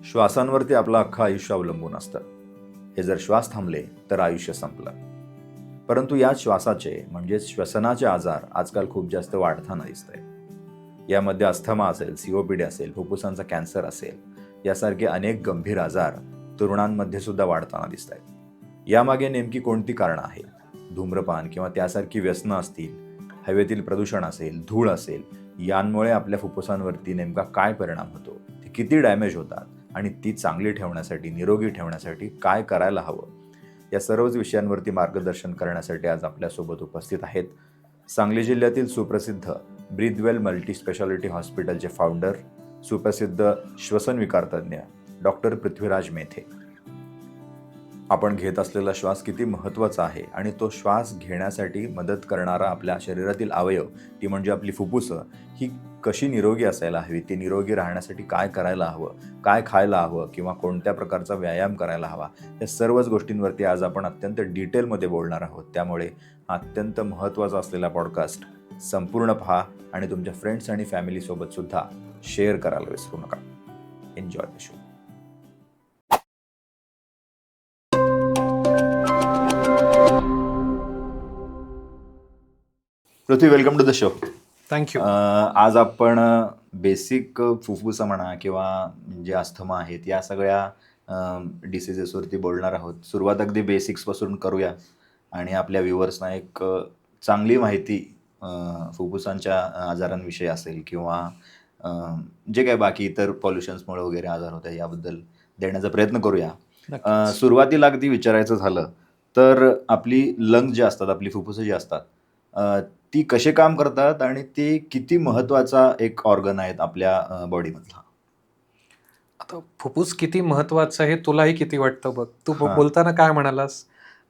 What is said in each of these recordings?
श्वासांवरती आपलं अख्खं आयुष्य अवलंबून असतं. हे जर श्वास थांबले तर आयुष्य संपलं. परंतु या श्वासाचे म्हणजेच श्वसनाचे आजार आजकाल खूप जास्त वाढताना दिसतंय. यामध्ये अस्थमा असेल, COPD असेल, फुफ्फुसांचा कॅन्सर असेल, यासारखे अनेक गंभीर आजार तरुणांमध्ये सुद्धा वाढताना दिसत आहेत. यामागे नेमकी कोणती कारणं आहेत? धूम्रपान किंवा त्यासारखी व्यसनं असतील, हवेतील प्रदूषण असेल, धूळ असेल, यांमुळे आपल्या फुफ्फुसांवरती नेमका काय परिणाम होतो, ते किती डॅमेज होतात आणि ती चांगली ठेवण्यासाठी, निरोगी ठेवण्यासाठी काय करायला हवं, या सर्वच विषयांवरती मार्गदर्शन करण्यासाठी आज आपल्यासोबत उपस्थित आहेत सांगली जिल्ह्यातील सुप्रसिद्ध ब्रीथवेल मल्टी स्पेशालिटी हॉस्पिटलचे फाउंडर, सुप्रसिद्ध श्वसनविकार तज्ज्ञ डॉक्टर पृथ्वीराज मेथे. आपण घेत असलेला श्वास किती महत्त्वाचा आहे आणि तो श्वास घेण्यासाठी मदत करणारा आपल्या शरीरातील अवयव, ती म्हणजे आपली फुफ्फुसं, ही कशी निरोगी असायला हवी, ती निरोगी राहण्यासाठी काय करायला हवं, काय खायला हवं किंवा कोणत्या प्रकारचा व्यायाम करायला हवा, या सर्वच गोष्टींवरती आज आपण अत्यंत डिटेलमध्ये बोलणार आहोत. त्यामुळे हा अत्यंत महत्त्वाचा असलेला पॉडकास्ट संपूर्ण पहा आणि तुमच्या फ्रेंड्स आणि फॅमिलीसोबत सुद्धा शेअर करायला विसरू नका. Enjoy the show. Prithvi, welcome to the show. Thank you. आज आपण बेसिक फुफ्फुसं म्हणा किंवा जे अस्थमा आहेत, या सगळ्या डिसिजेसवरती बोलणार आहोत. सुरुवात अगदी बेसिक्सपासून करूया आणि आपल्या व्ह्युअर्सना एक चांगली माहिती फुफ्फुसांच्या आजारांविषयी असेल किंवा जे काय बाकी इतर पॉल्युशन्समुळे वगैरे आजार होतात याबद्दल देण्याचा प्रयत्न करूया. सुरुवातीला अगदी विचारायचं झालं तर आपली लंग्स जे असतात, आपली फुफ्फुसं जी असतात, ती कसे काम करतात आणि ते किती महत्त्वाचा एक ऑर्गन आहेत आपल्या बॉडीमधला? आता फुफ्फुस किती महत्वाचं आहे तुलाही किती वाटतं बघ. तू हां. बोलताना काय म्हणालास,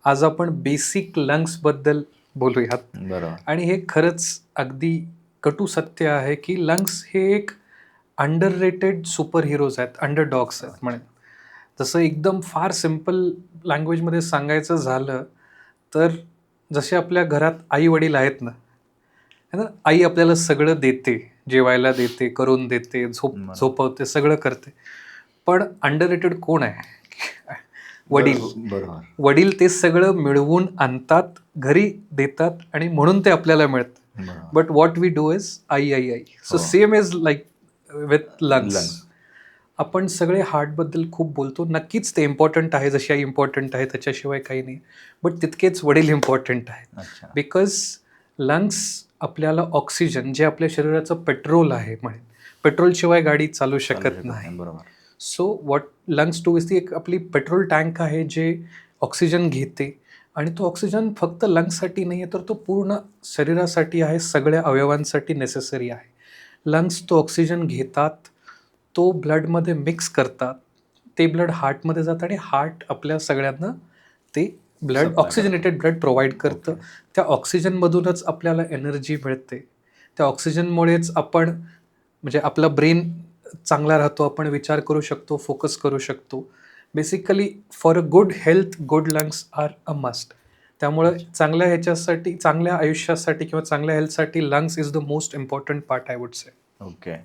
आज आपण बेसिक लंग्स बद्दल बोलूयात. बरोबर. आणि हे खरंच अगदी कटू सत्य आहे की लंग्स हे एक अंडररेटेड सुपर हिरोज आहेत, अंडरडॉग्स आहेत म्हणेन. जसं एकदम फार सिम्पल लँग्वेजमध्ये सांगायचं झालं तर जसे आपल्या घरात आई वडील आहेत ना, है ना, आई आपल्याला सगळं देते, जेवायला देते, करून देते, बरोबर. झोपवते, सगळं करते. पण अंडररेटेड कोण आहे? वडील. बरोबर. वडील ते सगळं मिळवून आणतात, घरी देतात आणि म्हणून ते आपल्याला मिळतं. बरोबर. But what we do is I I I. So हो. Same is like with lungs. Lungs. आपण सगळे हार्टबद्दल खूप बोलतो, नक्कीच ते इम्पॉर्टंट आहे, जशी आई इम्पॉर्टंट आहे त्याच्याशिवाय काही नाही. बट तितकेच वडील इम्पॉर्टंट आहेत. अच्छा. बिकॉज लंग्स आपल्याला ऑक्सिजन, जे आपल्या शरीराचं पेट्रोल आहे म्हणेन, पेट्रोलशिवाय गाडी चालू शकत नाही. बरोबर. So what lungs do is ती एक आपली पेट्रोल टँक आहे जे ऑक्सिजन घेते. आणि तो ऑक्सिजन फक्त लंग्ससाठी नाही आहे, तर तो पूर्ण शरीरासाठी आहे, सगळ्या अवयवांसाठी नेसेसरी आहे. लंग्स तो ऑक्सिजन घेतात, तो ब्लडमध्ये मिक्स करतात, ते ब्लड हार्टमध्ये जातं आणि हार्ट आपल्या सगळ्यांना ते blood, Supply oxygenated blood provide करतं. Okay. त्या ऑक्सिजनमधूनच आपल्याला एनर्जी मिळते. त्या ऑक्सिजनमुळेच आपण, म्हणजे आपला ब्रेन चांगला राहतो, आपण विचार करू शकतो, फोकस करू शकतो. Basically for a good health, good lungs are a must. त्यामुळं चांगल्या ह्याच्यासाठी, चांगल्या आयुष्यासाठी किंवा चांगल्या हेल्थसाठी lungs is the most important part, I would say. Okay.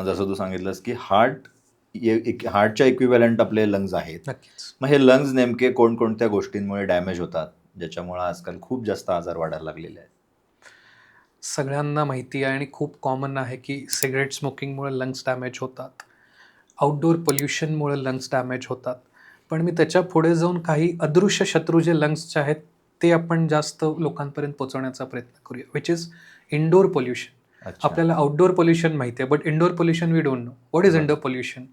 जसं तू सांगितलंस की हार्टच्या इक्विव्हॅलंट आपले लंग्स आहेत. नक्कीच. मग हे लंग्स नेमके कोणकोणत्या गोष्टींमुळे डॅमेज होतात, ज्याच्यामुळे आजकाल खूप जास्त आजार वाढायला लागलेले आहेत? सगळ्यांना माहिती आहे आणि खूप कॉमन आहे की सिगरेट स्मोकिंगमुळे लंग्स डॅमेज होतात, आउटडोअर पोल्युशनमुळे लंग्स डॅमेज होतात. पण मी त्याच्या पुढे जाऊन काही अदृश्य शत्रू जे लंग्सचे आहेत ते आपण जास्त लोकांपर्यंत पोहोचवण्याचा प्रयत्न करूया, विच इज इंडोर पोल्युशन. अच्छा. आपल्याला आउटडोअर पोल्युशन माहिती आहे, but indoor pollution we don't know. What is indoor pollution?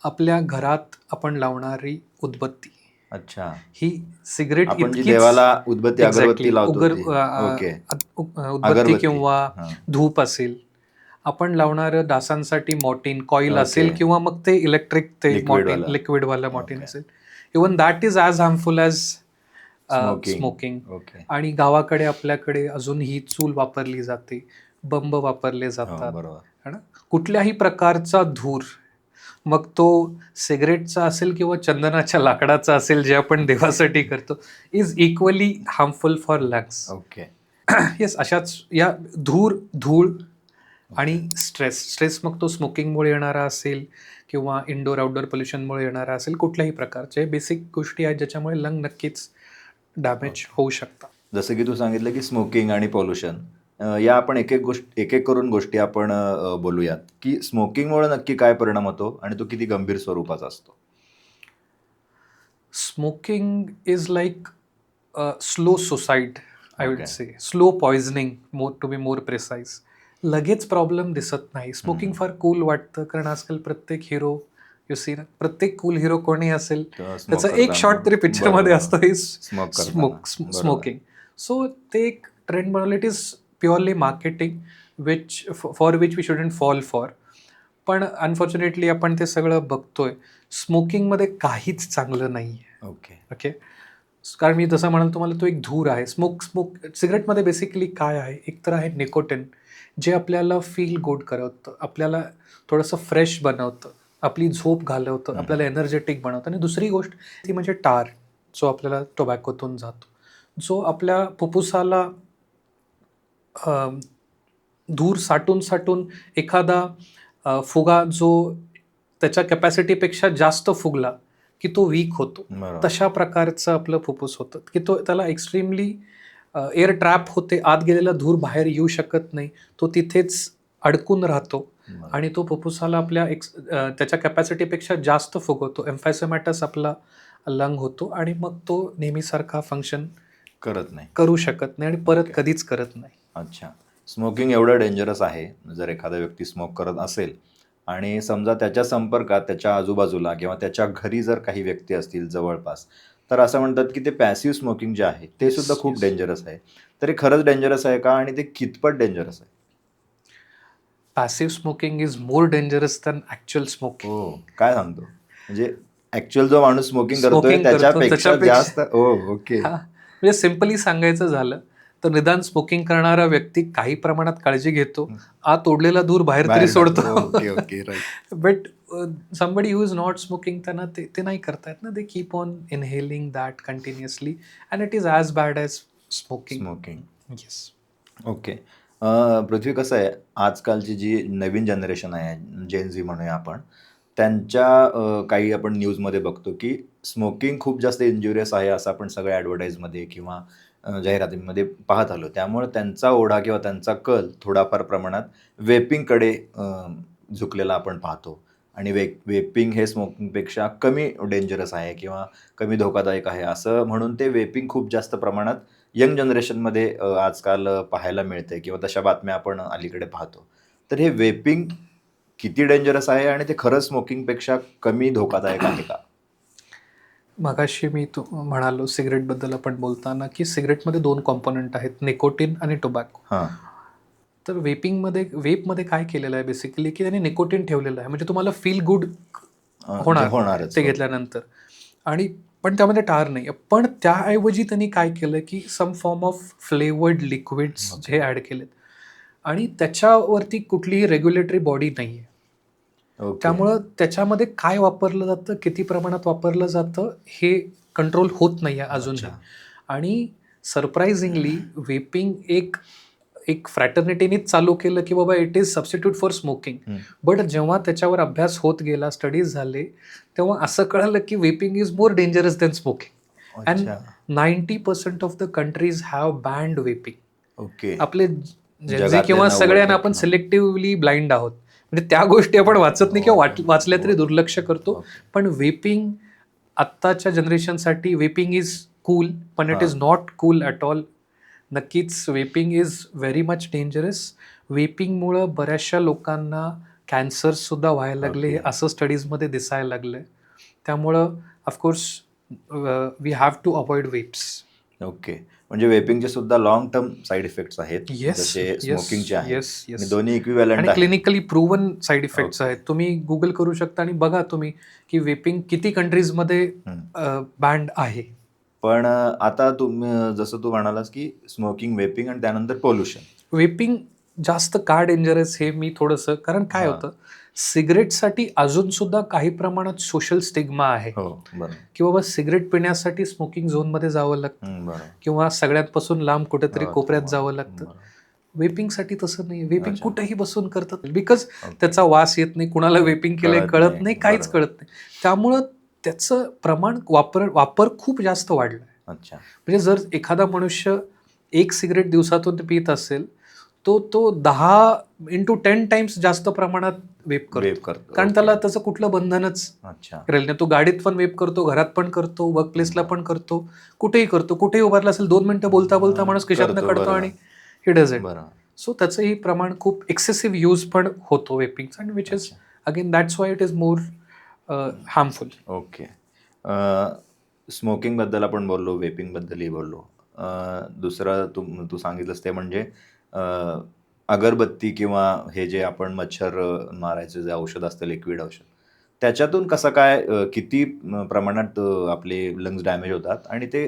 आपल्या घरात आपण लावणारी उदबत्ती, अच्छा. ही सिगरेट आपण जी इतकीच, देवाला उदबत्ती Exactly. अगरबत्ती लावतो ती. ओके. उदबत्ती अगरबत्ती. किंवा हां. धूप असेल, आपण लावणारं डासांसाठी मॉर्टिन कॉईल Okay. असेल किंवा मग ते इलेक्ट्रिक, ते Liquid मॉर्टिन, वाला. लिक्विडवाला मॉर्टिन Okay. असेल, even that is as harmful as Smoking. Smoking. Okay. आणि गावाकडे आपल्याकडे अजून ही चूल वापरली जाते, बंब वापरले जातात, बरोबर. है ना. कुठल्याही प्रकारचा धूर, मग तो सिगरेटचा असेल किंवा चंदनाच्या लाकडाचा असेल, जे आपण देवासाठी करतो, is equally harmful for lungs. Okay. Yes, अशाच या धूळ आणि स्ट्रेस मग तो स्मोकिंगमुळे येणारा असेल किंवा इनडोअर आउटडोअर पोल्युशनमुळे येणारा असेल, कुठल्याही प्रकारचे बेसिक गोष्टी आहेत ज्याच्यामुळे लंग नक्कीच डॅमेज होऊ शकतात. जसं की तू सांगितलं की स्मोकिंग आणि पॉल्युशन, या आपण एक एक करून गोष्टी आपण बोलूयात की स्मोकिंगमुळे नक्की काय परिणाम होतो आणि तो किती गंभीर स्वरूपाचा असतो. Smoking is like slow suicide, I would Okay. Say slow poisoning, to be more precise. लगेच प्रॉब्लेम दिसत नाही. स्मोकिंग फार कूल वाटतं, कारण आजकाल प्रत्येक हिरो, यू सी ना, प्रत्येक कूल हिरो कोणी असेल तर smoke त्याचा एक करताना. शॉट तरी पिक्चरमध्ये बरोबर. असतो, हे Smoke करताना. बरोबर. स्मोकिंग. सो ते एक ट्रेंड बनवलं. It is purely marketing for which we shouldn't fall for. पण अनफॉर्च्युनेटली आपण ते सगळं बघतोय. स्मोकिंगमध्ये काहीच चांगलं नाही आहे. ओके. ओके, कारण मी जसं म्हणाल तुम्हाला, तो एक धूर आहे. सिगरेटमध्ये बेसिकली काय आहे, एक तर आहे निकोटिन, जे आपल्याला फील गुड करवतं, आपल्याला थोडंसं फ्रेश बनवतं, आपली झोप घालवतं, आपल्याला एनर्जेटिक बनवतं. आणि दुसरी गोष्ट ती म्हणजे टार, जो आपल्याला टोबॅकोतून जातो, जो आपल्या फुफ्फुसाला धूर साठून एखादा फुगा जो त्याच्या कॅपॅसिटीपेक्षा जास्त फुगला की तो वीक होतो. बरोबर. तशा प्रकारचं आपलं फुफ्फुस होतं की तो त्याला एक्स्ट्रीमली एअर ट्रॅप होते, आत गेलेला धूर बाहेर येऊ शकत नाही, तो तिथेच अडकून राहतो बरोबर. आणि तो फुफ्फुसाला आपल्या त्याच्या कॅपॅसिटीपेक्षा जास्त फुगवतो. एम्फायसेमॅटस आपला लंग होतो आणि मग तो नेहमीसारखा फंक्शन करत नाही. करू शकत नाही आणि परत Okay. कधीच करत नाही. अच्छा. स्मोकिंग एवढं डेंजरस आहे, जर एखादा व्यक्ती स्मोक करत असेल आणि समजा त्याच्या संपर्कात, त्याच्या आजूबाजूला किंवा त्याच्या घरी जर काही व्यक्ती असतील जवळपास, तर असं म्हणतात की ते पॅसिव्ह स्मोकिंग जे आहे ते Yes, सुद्धा खूप yes. डेंजरस आहे. तर हे खरंच डेंजरस आहे का आणि ते कितपत डेंजरस आहे? Passive smoking is more dangerous than actual smoking. हो, काय सांगतो? म्हणजे ॲक्च्युअल जो माणूस स्मोकिंग करतोय स्मोकिंग करतो त्याच्यापेक्षा जास्त. हो, ओके. हां, म्हणजे सिम्पली सांगायचं झालं तर निदान स्मोकिंग करणारा व्यक्ती काही प्रमाणात काळजी घेतो, आत ओढलेला धूर बाहेर तरी बाहेर सोडतो. टाकतो. Okay, okay. Right. But somebody who is not smoking, त्यांना ते नाही करतायत ना. They keep on inhaling that continuously and it is as bad as smoking. Smoking. Yes. Okay. Prithvi, कसं आहे, आजकालची जी नवीन जनरेशन आहे, जेन झी म्हणूया आपण, त्यांच्या काही आपण न्यूजमध्ये बघतो की स्मोकिंग खूप जास्त इंजुरियस आहे, असं आपण सगळ्या ॲडव्हर्टाईजमध्ये किंवा जाहिरातींमध्ये पाहत आलो. त्यामुळे त्यांचा ओढा किंवा त्यांचा कल थोडाफार प्रमाणात वेपिंगकडे झुकलेला आपण पाहतो. आणि वेपिंग हे स्मोकिंगपेक्षा कमी डेंजरस आहे किंवा कमी धोकादायक आहे, असं म्हणून ते वेपिंग खूप जास्त प्रमाणात यंग जनरेशनमध्ये आजकाल पाहायला मिळते किंवा तशा बातम्या आपण अलीकडे पाहतो. तर हे वेपिंग किती डेंजरस आहे आणि ते खरंच स्मोकिंगपेक्षा कमी धोकादायक आहे का? मगाशी मी म्हणालो सिगरेटबद्दल आपण बोलताना की सिगरेटमध्ये 2 कॉम्पोनंट आहेत, निकोटीन आणि टोबॅको. हां. तर वेपमध्ये काय केलेलं आहे बेसिकली, की त्याने निकोटीन ठेवलेलं आहे, म्हणजे तुम्हाला फील गुड होणारच. ते हो. घेतल्यानंतर. आणि पण त्यामध्ये टार नाही आहे. पण त्याऐवजी त्यांनी काय केलं की some form of flavoured liquids Okay. जे ॲड केलेत आणि त्याच्यावरती कुठलीही रेग्युलेटरी बॉडी नाही आहे. ओके. त्यामुळं त्याच्यामध्ये काय वापरलं जातं, किती प्रमाणात वापरलं जातं, हे कंट्रोल होत नाही आहे अजूनही. अच्छा. आणि सरप्रायझिंगली वेपिंग एक फ्रॅटर्निटीनीच चालू केलं की बाबा it is substitute for smoking. But जेव्हा त्याच्यावर अभ्यास होत गेला, स्टडीज झाले, तेव्हा असं कळालं की vaping is more dangerous than smoking. And अच्छा. 90% of the countries have band vaping. Okay. आपले जे जगातले किंवा 90% सगळ्यांना आपण सिलेक्टिव्हली ब्लाइंड आहोत, म्हणजे त्या गोष्टी आपण वाचत नाही किंवा वाचल्या तरी दुर्लक्ष करतो. ओके. पण वेपिंग आत्ताच्या जनरेशनसाठी वेपिंग इज कूल, पण इट इज हां. Not cool at all. नक्कीच vaping is very much dangerous. वेपिंगमुळं बऱ्याचशा लोकांना कॅन्सर्ससुद्धा व्हायला लागले, हे ओके. असं स्टडीजमध्ये दिसायला लागलं. त्यामुळं of course we have to avoid vapes. Okay. म्हणजे वेपिंगचे सुद्धा लाँग टर्म साईड इफेक्ट्स आहेत, येस, जसे येस, स्मोकिंगचे आहेत. येस, आणि येस. दोन्ही इक्विव्हॅलंट आणि आहेत. Clinically proven side effects okay. आहेत. तुम्ही गुगल करू शकता आणि बघा तुम्ही की वेपिंग किती कंट्रीजमध्ये बॅन्ड आहे. पण आता जसं तू म्हणालास की स्मोकिंग, वेपिंग आणि त्यानंतर पोल्युशन. वेपिंग जास्त का डेंजरस हे मी थोडंसं, कारण काय हां. होतं, सिगरेटसाठी अजून सुद्धा काही प्रमाणात सोशल स्टिग्मा आहे हो, बरोबर. की बाबा सिगरेट पिण्यासाठी स्मोकिंग झोनमध्ये जावं लागतं बरोबर. किंवा सगळ्यांपासून लांब कुठेतरी हो, कोपऱ्यात बरोबर. जावं लागतं. बरोबर. वेपिंगसाठी तसं नाही. वेपिंग अच्छा. कुठेही बसून करतात बिकॉज ओके. त्याचा वास येत नाही, कुणाला वेपिंग केलंय कळत कळत नाही. नाही, काहीच बरोबर. कळत नाही. त्यामुळं त्याचं प्रमाण वापर खूप जास्त वाढलं. अच्छा. म्हणजे जर एखादा मनुष्य 1 सिगरेट दिवसातून पित असेल, तो 10 × 10 टाइम्स जास्त प्रमाणात वेप वेप करतो. करतो. कारण ओके. त्याला त्याचं कुठलं बंधनच अच्छा. राहिलं नाही. तो गाडीत पण वेप करतो, घरात पण करतो, वर्क प्लेसला पण करतो, कुठेही करतो. कुठेही उभारला असेल 2 मिनिटं बोलता बोलता माणूस खिशातनं करतो. काढतो बरोबर. आणि ही डज इट. बरोबर. सो त्याचंही प्रमाण खूप एक्सेसिव्ह यूज पण होतो वेपिंगचा, अँड विच इज अच्छा. Again that's why it is more harmful. Okay. स्मोकिंगबद्दल आपण बोललो, वेपिंगबद्दलही बोललो. दुसरं तू सांगितलंस ते म्हणजे अगरबत्ती किंवा हे जे आपण मच्छर मारायचं जे औषध असतं, लिक्विड औषध, त्याच्यातून कसं काय किती प्रमाणात आपले लंग्स डॅमेज होतात आणि ते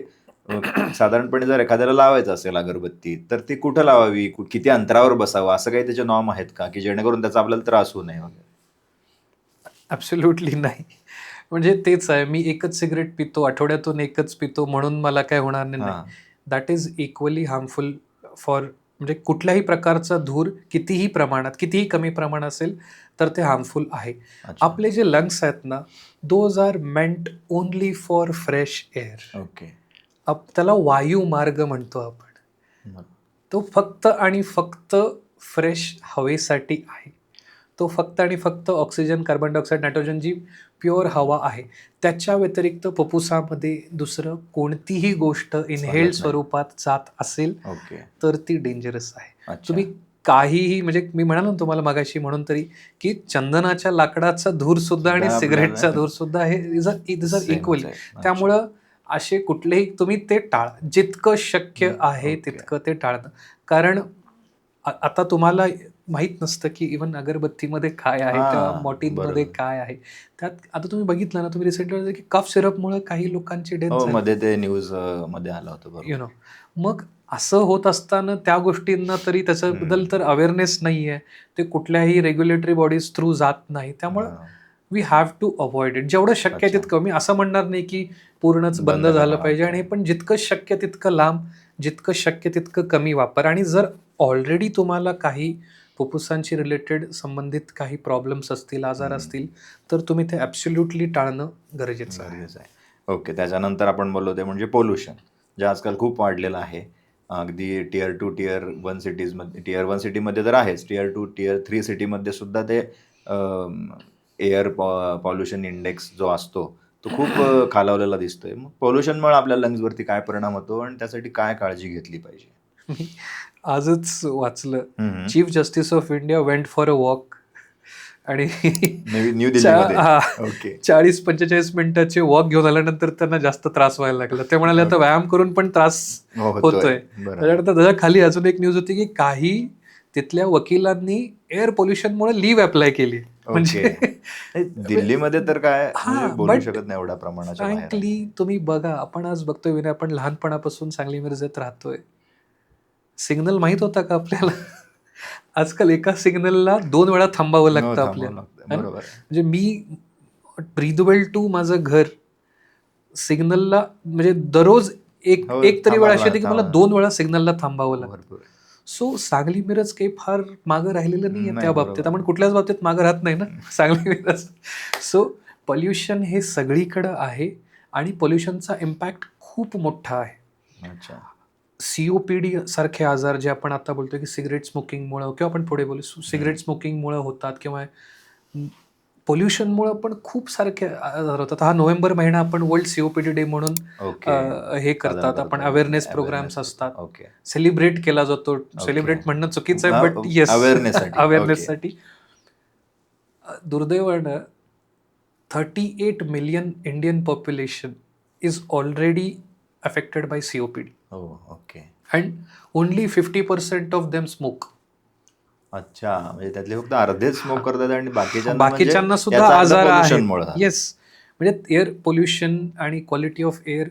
साधारणपणे जर एखाद्याला लावायचं असेल अगरबत्ती, तर ती कुठं लावावी, किती अंतरावर बसावं, असं काही त्याचे नॉर्म आहेत का, की जेणेकरून त्याचा आपल्याला त्रास होऊ नये वगैरे? ॲब्सोल्युटली नाही. म्हणजे तेच आहे, मी एकच सिगरेट पितो, आठवड्यातून एकच पितो म्हणून मला काय होणार नाही. हां. That is equally harmful for, म्हणजे कुठल्याही प्रकारचा धूर कितीही प्रमाणात, कितीही कमी प्रमाण असेल तर ते हार्मफुल आहे. अच्छा. आपले जे लंग्स आहेत ना, those are meant only for fresh air. Okay. त्याला वायुमार्ग म्हणतो आपण. बरं. तो फक्त आणि फक्त फ्रेश हवेसाठी आहे. तो फक्त आणि फक्त ऑक्सिजन, कार्बन डायऑक्साईड, नायट्रोजन जी प्युअर हवा आहे, त्याच्या व्यतिरिक्त फुफ्फुसामध्ये दुसरं कोणतीही गोष्ट इनहेल्ड नाही. स्वरूपात जात असेल ओके. तर ती डेंजरस आहे. अच्छा. तुम्ही काहीही, म्हणजे मी म्हणालो ना तुम्हाला मगाशी म्हणून तरी, की चंदनाच्या लाकडाचा धूर सुद्धा आणि सुद्धा सिगरेटचा आपल्याला धूर सुद्धा हे इज आर सेमच इक्वली. आहे. अच्छा. त्यामुळं असे कुठलेही तुम्ही ते टाळा. जितकं शक्य आहे ओके. तितकं ते टाळणं. कारण आता तुम्हाला माहीत नसतं की इव्हन अगरबत्तीमध्ये काय आहे, त्या हां, मॉर्टिनमध्ये बरोबर. काय आहे. त्यात आता तुम्ही बघितलं ना, तुम्ही रिसेंटली की कफ सिरपमुळे काही लोकांची डेथ हो, झाली. मध्ये ते न्यूज मध्ये आलं होतं. यु बरोबर. नो मग असं होत असताना त्या गोष्टींना तरी त्याच्याबद्दल तर अवेअरनेस नाही आहे. ते कुठल्याही रेग्युलेटरी बॉडीज थ्रू जात नाही. त्यामुळं हां. We have to avoid it. जेवढं शक्य आहे अच्छा. तितकं. मी असं म्हणणार नाही की पूर्णच बंद बंद झालं करा. पाहिजे, ओके. आणि पण जितकं शक्य तितकं लांब, जितकं शक्य तितकं कमी वापर. आणि जर ऑलरेडी तुम्हाला काही फुफ्फुसांशी रिलेटेड संबंधित काही प्रॉब्लेम्स असतील, आजार असतील, तर तुम्ही ते ॲब्सोल्युटली टाळणं गरजेचं आहे. गरजेचं आहे. ओके. त्याच्यानंतर आपण बोललो ते म्हणजे पोल्युशन, जे आजकाल खूप वाढलेलं आहे. अगदी टियर 2, टियर 1 सिटीजमध्ये, टियर 1 सिटीमध्ये तर आहेच. टियर 2, टियर 3 सिटीमध्ये सुद्धा ते एअर पॉल्युशन इंडेक्स जो असतो, तो खूप खालावलेला दिसतोय. मग पोल्युशनमुळे आपल्या लंग्सवरती काय परिणाम होतो आणि त्यासाठी काय काळजी घेतली पाहिजे? मी आजच वाचलं, हं, हं. Chief justice of India went for a walk, आणि न्यू दिल्लीमध्ये. ओके. 40-45 मिनिटाचे वॉक घेऊन आल्यानंतर त्यांना जास्त त्रास व्हायला लागला. ते म्हणाले आता व्यायाम करून पण त्रास होतोय. बरं. त्याच्यानंतर त्याच्या खाली अजून एक न्यूज होती की काही तिथल्या वकिलांनी एअर पोल्युशनमुळे लीव्ह अप्लाय केली. ओके. म्हणजे दिल्लीमध्ये तर काय म्हणजे हां, बोलू बट शकत नाही, एवढ्या प्रमाणाच्या बाहेर आहे. फ्रँकली तुम्ही बघा, आपण आज बघतोय विनय, आपण लहानपणापासून सांगली मिरजेत राहतोय. सिग्नल माहित होता का आपल्याला? आजकाल एका सिग्नलला 2 वेळा थांबावं हो, लागतं थांबावं आपल्याला. लागतं. है ना? बरोबर आहे. म्हणजे मी ब्रीदवेल टू माझं घर सिग्नलला, म्हणजे दररोज एक हो, एक तरी वेळा अशी येते की मला थांबा. 2 वेळा सिग्नलला थांबावं लागतं. भरपूर. सो सांगली मिरज काही फार मागं राहिलेलं नाहीये नाही, त्या बाबतीत. बरोबर. आपण कुठल्याच बाबतीत मागं राहत नाही ना सांगली मिरज. सो पोल्युशन हे सगळीकडं आहे आणि पोल्युशनचा इम्पॅक्ट खूप मोठा आहे. अच्छा. COPD सारखे आजार जे आपण आता बोलतोय की सिगरेट स्मोकिंगमुळं, किंवा आपण पुढे बोलू सिगरेट स्मोकिंगमुळं होतात, किंवा पोल्युशनमुळं पण खूप सारखे आजार होतात. हा नोव्हेंबर महिना आपण वर्ल्ड COPD डे म्हणून ओके. हे साजरा करतात. आपण करतो. अवेअरनेस अवेअरनेस प्रोग्राम्स असतात. ओके. सेलिब्रेट केला जातो. ओके. सेलिब्रेट म्हणणं चुकीचं आहे, बट येस, अवेअरनेससाठी. ओके. अवेअरनेससाठी. दुर्दैवानं 38 million Indian population is already affected by COPD. हो, okay. And only 50% of them smoke. अच्छा, म्हणजे त्यातले फक्त अर्धेच स्मोक करतात आणि बाकीच्यांना बाकीच्यांना म्हणजे सुद्धा याचा अर्थ आजार आहेत. पोल्युशनमुळे झाला. येस, म्हणजे एअर पोल्युशन आणि क्वालिटी ऑफ एअर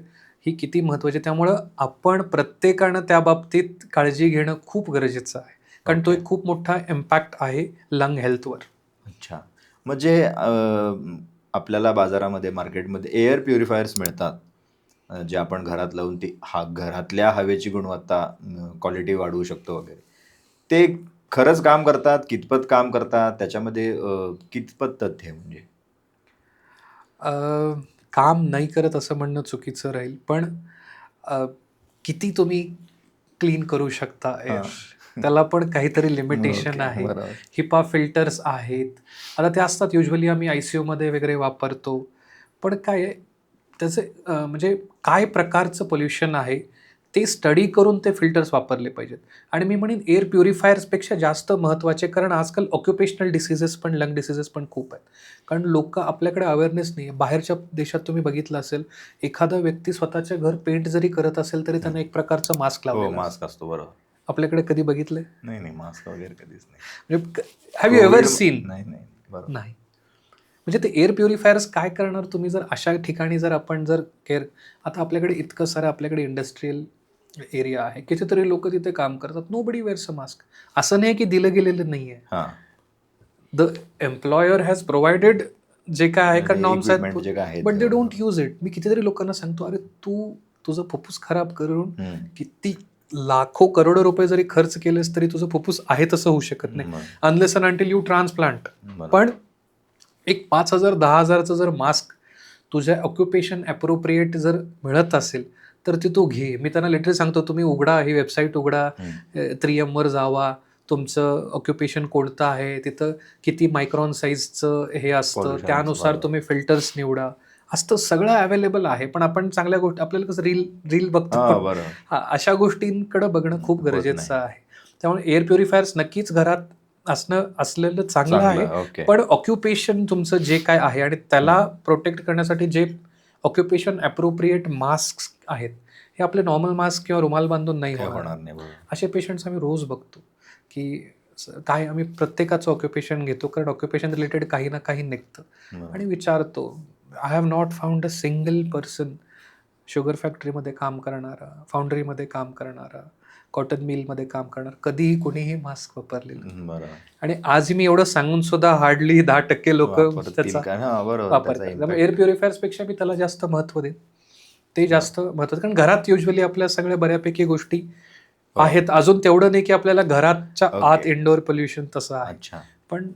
ही किती महत्त्वाची. त्यामुळं आपण प्रत्येकानं त्या बाबतीत काळजी घेणं खूप गरजेचं आहे, कारण तो ओके. एक खूप मोठा इम्पॅक्ट आहे लंग हेल्थवर. अच्छा. म्हणजे आपल्याला बाजारामध्ये, मार्केटमध्ये एअर प्युरिफायर्स मिळतात, जे आपण घरात लावून ती घरातल्या हवेची गुणवत्ता, क्वालिटी वाढवू शकतो वगैरे. ते खरंच काम करतात, कितपत काम करतात, त्याच्यामध्ये कितपत तथ्य आहे म्हणजे? अ, काम नाही करत असं म्हणणं चुकीचं राहील. पण अ, किती तुम्ही क्लीन करू शकता एअर, हां. त्याला पण काहीतरी लिमिटेशन ओके. आहे. बरोबर. हिपा फिल्टर्स आहेत. आता ते असतात युजुअली आम्ही आय-सी-यूमध्ये वगैरे वापरतो. पण काय आहे त्याचे म्हणजे काय प्रकारचं पोल्युशन आहे, ते स्टडी करून ते फिल्टर्स वापरले पाहिजेत. आणि मी म्हणेन एअर प्युरिफायर्सपेक्षा जास्त महत्त्वाचे, कारण आजकाल ऑक्युपेशनल डिसीजेस पण, लंग डिसीजेस पण खूप आहेत. कारण लोकं, आपल्याकडे अवेअरनेस नाही आहे. बाहेरच्या देशात तुम्ही बघितलं असेल, एखादा व्यक्ती स्वतःच्या घर पेंट जरी करत असेल, तरी हं. त्यानं एक प्रकारचा मास्क हो, लावलेला असतो. मास्क असतो. बरोबर. आपल्याकडे कधी बघितलंय? नाही, नाही. मास्क वगैरे कधीच नाही. म्हणजे have you ever COVID seen? नाही, नाही. बरोबर. नाही. म्हणजे ते एअर प्युरिफायर्स काय करणार तुम्ही, जर अशा ठिकाणी जर आपण जर केअर, आता आपल्याकडे इतकं सारं आपल्याकडे इंडस्ट्रियल एरिया आहे, कितीतरी लोकं तिथे काम करतात. Nobody wears a mask. असं नाही की दिलं गेलेलं नाही आहे. हां. द एम्प्लॉयर हॅज प्रोव्हाइडेड जे काय आहे का म्हणजे नॉर्म्स आहेत, इक्विपमेंट जे काही आहेत. But they don't use it. मी कितीतरी लोकांना सांगतो, अरे तू तुझं फुफ्फुस खराब करून हं. किती लाखो करोडो रुपये जरी खर्च केलेस, तरी तुझं फुफ्फुस आहे तसं होऊ शकत नाही, मग. Unless and until you transplant. बरोबर. पण एक 5,000 10,000चं जर मास्क तुझ्या ऑक्युपेशन ॲप्रोप्रिएट जर मिळत असेल, तर ते तू घे. मी त्यांना लिटरली सांगतो, तुम्ही उघडा, ही वेबसाईट उघडा, हं. 3Mवर जावा, तुमचं ऑक्युपेशन कोणतं आहे, तिथं किती मायक्रॉन साईजचं हे असतं, Pollution त्यानुसार बरोबर. तुम्ही फिल्टर्स निवडा. असतं सगळं अवेलेबल आहे. पण आपण चांगल्या गोष्टी, आपल्याला कसं रील रील बघतो, हां, पण बरोबर. हां, अशा गोष्टींकडे बघणं खूप होत गरजेचं नाही. आहे. त्यामुळे एअर प्युरिफायर्स नक्कीच घरात असलेलं चांगलं आहे. चांगलं. ओके. पण ऑक्युपेशन तुमचं जे काय आहे आणि त्याला प्रोटेक्ट करण्यासाठी जे ऑक्युपेशन ॲप्रोप्रिएट मास्क आहेत, हे आपले नॉर्मल मास्क किंवा रुमाल बांधून नाही काही होणार. होणार नाही. बरोबर. असे पेशंट्स आम्ही रोज बघतो, की काय आम्ही प्रत्येकाचं ऑक्युपेशन घेतो, कारण ऑक्युपेशन रिलेटेड काही ना काही निघतं. बरोबर. आणि विचारतो, I have not found a single person sugar फॅक्टरीमध्ये काम करणारा, फाउंडरीमध्ये काम करणारा, कॉटन मिलमध्ये काम करणार, कधीही कोणीही मास्क वापरलेलं. बरोबर. आणि आज मी एवढं सांगून सुद्धा हार्डली 10% लोकं वापरतील त्याचा का? हां, बरोबर. वापर त्याचा करतात. त्यामुळे इम्पॅक्ट. एअर प्युरिफायर्सपेक्षा मी त्याला जास्त महत्त्व देईन. ते जास्त महत्त्वाचं, कारण घरात युजुअली आपल्या सगळ्या बऱ्यापैकी गोष्टी हो. आहेत. अजून तेवढं नाही की आपल्याला घराच्या आत ओके. इनडोअर पोल्युशन तसं आहे. अच्छा. पण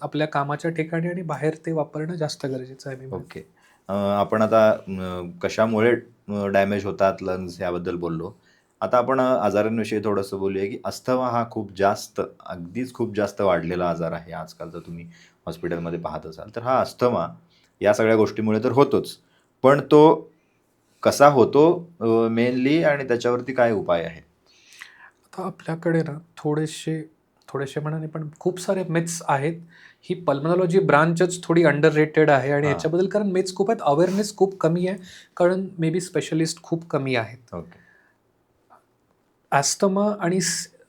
आपल्या कामाच्या ठिकाणी आणि बाहेर ते वापरणं जास्त गरजेचं आहे, मी म्हणेन. ओके. आपण आता कशामुळे डॅमेज होतात लंग्स याबद्दल बोललो. आता आपण आजारांविषयी थोडंसं बोलूया, की अस्थमा हा खूप जास्त, अगदीच खूप जास्त वाढलेला आजार आहे. आजकाल जर तुम्ही हॉस्पिटलमध्ये पाहत असाल, तर हा अस्थमा या सगळ्या गोष्टीमुळे तर होतोच. पण तो कसा होतो मेनली, आणि त्याच्यावरती काय उपाय आहेत? आता आपल्याकडे ना थोडेसे म्हणा नाही, पण खूप सारे मिथ्स आहेत. ही पल्मनॉलॉजी ब्रांचच थोडी अंडररेटेड आहे आणि हां. याच्याबद्दल कारण मिथ्स खूप आहेत, अवेअरनेस खूप कमी आहे, कारण मे बी स्पेशलिस्ट खूप कमी आहेत. ओके. ॲस्थमा आणि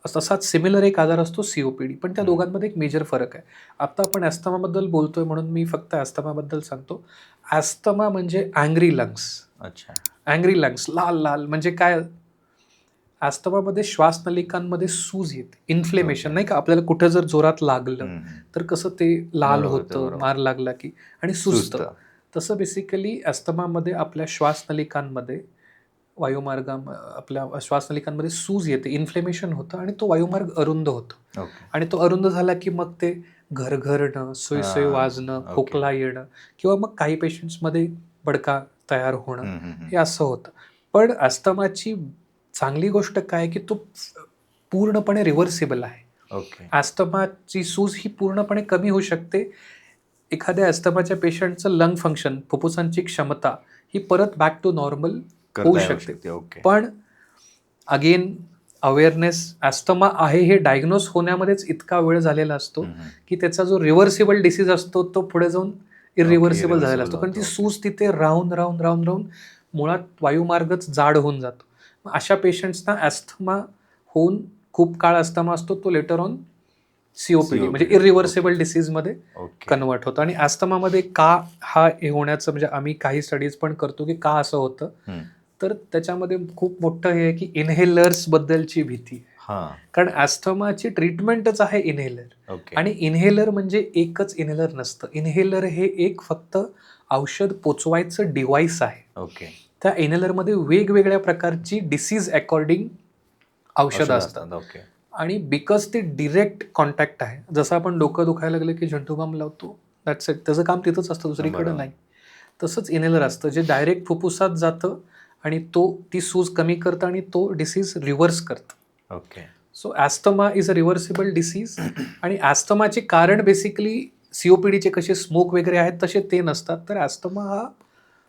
तसाच सिमिलर एक आजार असतो COPD, पण त्या दोघांमध्ये एक मेजर फरक आहे. आता आपण ॲस्थमाबद्दल बोलतोय म्हणून मी फक्त ॲस्थमाबद्दल सांगतो. ॲस्थमा म्हणजे अँग्री लंग्स. अच्छा. अँग्री लंग्स, लाल-लाल म्हणजे काय? ॲस्थमामध्ये श्वासनलिकांमध्ये सूज येते, इन्फ्लेमेशन, ओके. नाही का? आपल्याला कुठं जर जोरात लागलं, हं, तर कसं ते लाल बरोबर, ते होतं, बरोबर. मार लागला की, आणि सुजतं. सुचतं. तसं बेसिकली ॲस्थमामध्ये आपल्या श्वासनलिकांमध्ये आपल्या श्वासनलिकांमध्ये सूज येते, इन्फ्लेमेशन होतं आणि तो वायुमार्ग अरुंद होतो. ओके. आणि तो अरुंद झाला की मग ते घरघरणं, सोय वाजणं, ओके. खोकला येणं, किंवा मग काही पेशंट्समध्ये बडका तयार होणं, हं, हं, हं. हे असं होतं. पण अस्थमाची चांगली गोष्ट काय, की तो पूर्णपणे रिव्हर्सिबल आहे. ओके. अस्थमाची सूज ही पूर्णपणे कमी होऊ शकते. एखाद्या अस्थमाच्या पेशंटचं लंग फंक्शन, फुफ्फुसांची क्षमता ही परत बॅक टू नॉर्मल होऊ करता येऊ शकते. शकते. ओके. पण अगेन अवेअरनेस, ॲस्थमा आहे हे डायग्नोज होण्यामध्येच इतका वेळ झालेला असतो, हं, हं. की त्याचा जो रिव्हर्सिबल डिसीज असतो तो पुढे जाऊन इरिव्हर्सिबल झालेला irreversible असतो, कारण ती होतो. सूज तिथे राहून मुळात वायुमार्गच जाड होऊन जातो. मग अशा पेशंट्सना ॲस्थमा होऊन खूप काळ अस्थमा असतो, तो लेटर ऑन COPD म्हणजे COPD. इरिव्हर्सिबल डिसीजमध्ये ओके. कन्वर्ट होतो. आणि ॲस्थमामध्ये का हा हे होण्याचं, म्हणजे आम्ही काही स्टडीज पण करतो की का असं होतं, हं. तर त्याच्यामध्ये खूप मोठं हे आहे की इन्हेलर्सबद्दलची भीती आहे. हां. कारण ॲस्थमाची ट्रीटमेंटच आहे इन्हेलर. ओके. आणि इन्हेलर म्हणजे एकच इन्हेलर नसतं. इन्हेलर हे एक फक्त औषध पोचवायचं डिव्हाइस आहे. ओके. त्या इन्हेलरमध्ये वेगवेगळ्या प्रकारची डिसीज अकॉर्डिंग औषधं औषधं असतात. असतात. ओके. आणि बिकॉज ते डिरेक्ट कॉन्टॅक्ट आहे. जसं आपण डोकं दुखायला लागलं की झंडू लावतो, दॅट्स इट, त्याचं काम तिथंच असतं, दुसरीकडे बरोबर. नाही. तसंच इनहेलर असतं जे डायरेक्ट फुफ्फुसात जातं आणि ती सूज कमी करतं आणि तो डिसीज रिव्हर्स करतं. Okay. So asthma is a reversible disease. आणि ॲस्थमाचे कारण बेसिकली COPDचे कसे स्मोक वगैरे आहेत तसे ते नसतात. तर ॲस्थमा हा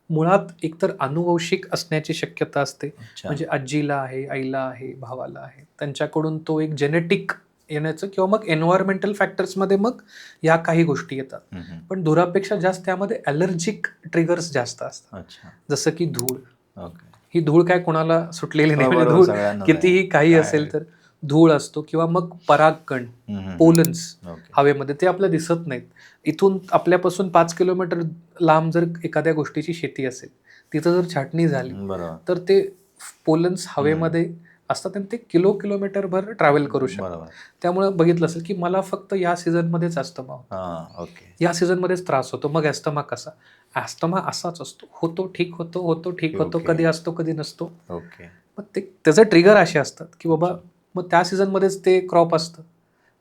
मुळात एकतर अनुवंशिक असण्याची शक्यता असते. अच्छा. म्हणजे आजीला आहे, आईला आहे, भावाला आहे, त्यांच्याकडून तो एक जेनेटिक येण्याचं, किंवा मग एन्व्हायरमेंटल फॅक्टर्समध्ये मग या काही गोष्टी येतात. हम्म. पण धुरापेक्षा जास्त त्यामध्ये ॲलर्जिक ट्रिगर्स जास्त असतात. अच्छा. जसं की धूळ. ओके. ही धूळ काय कोणाला सुटलेली नाही, म्हणजे बरोबर, धूळ सगळ्यांना कितीही काही काय असेल तर धूळ असतो, किंवा मग परागकण, हम्म. Pollens okay. हवेमध्ये, ते आपल्याला दिसत नाहीत. इथून आपल्यापासून 5 किलोमीटर लांब जर एखाद्या गोष्टीची शेती असेल, तिथं जर छाटणी झाली बरोबर. तर ते पोलन्स हवेमध्ये असतात आणि ते किलोमीटरभर ट्रॅव्हल करू शकतात. बरोबर. त्यामुळे बघितलं असेल की मला फक्त या सीझनमध्येच अस्थमा होतो, हां. ओके. या सीझनमध्येच त्रास होतो. मग ॲस्थमा कसा? ॲस्थमा असाच असतो, होतो ठीक होतो, ठीक होतो, ओके. कधी असतो कधी नसतो. ओके. मग त्याचं ट्रिगर असे असतात की बाबा, अच्छा. मग त्या सीझनमध्येच ते क्रॉप असतं,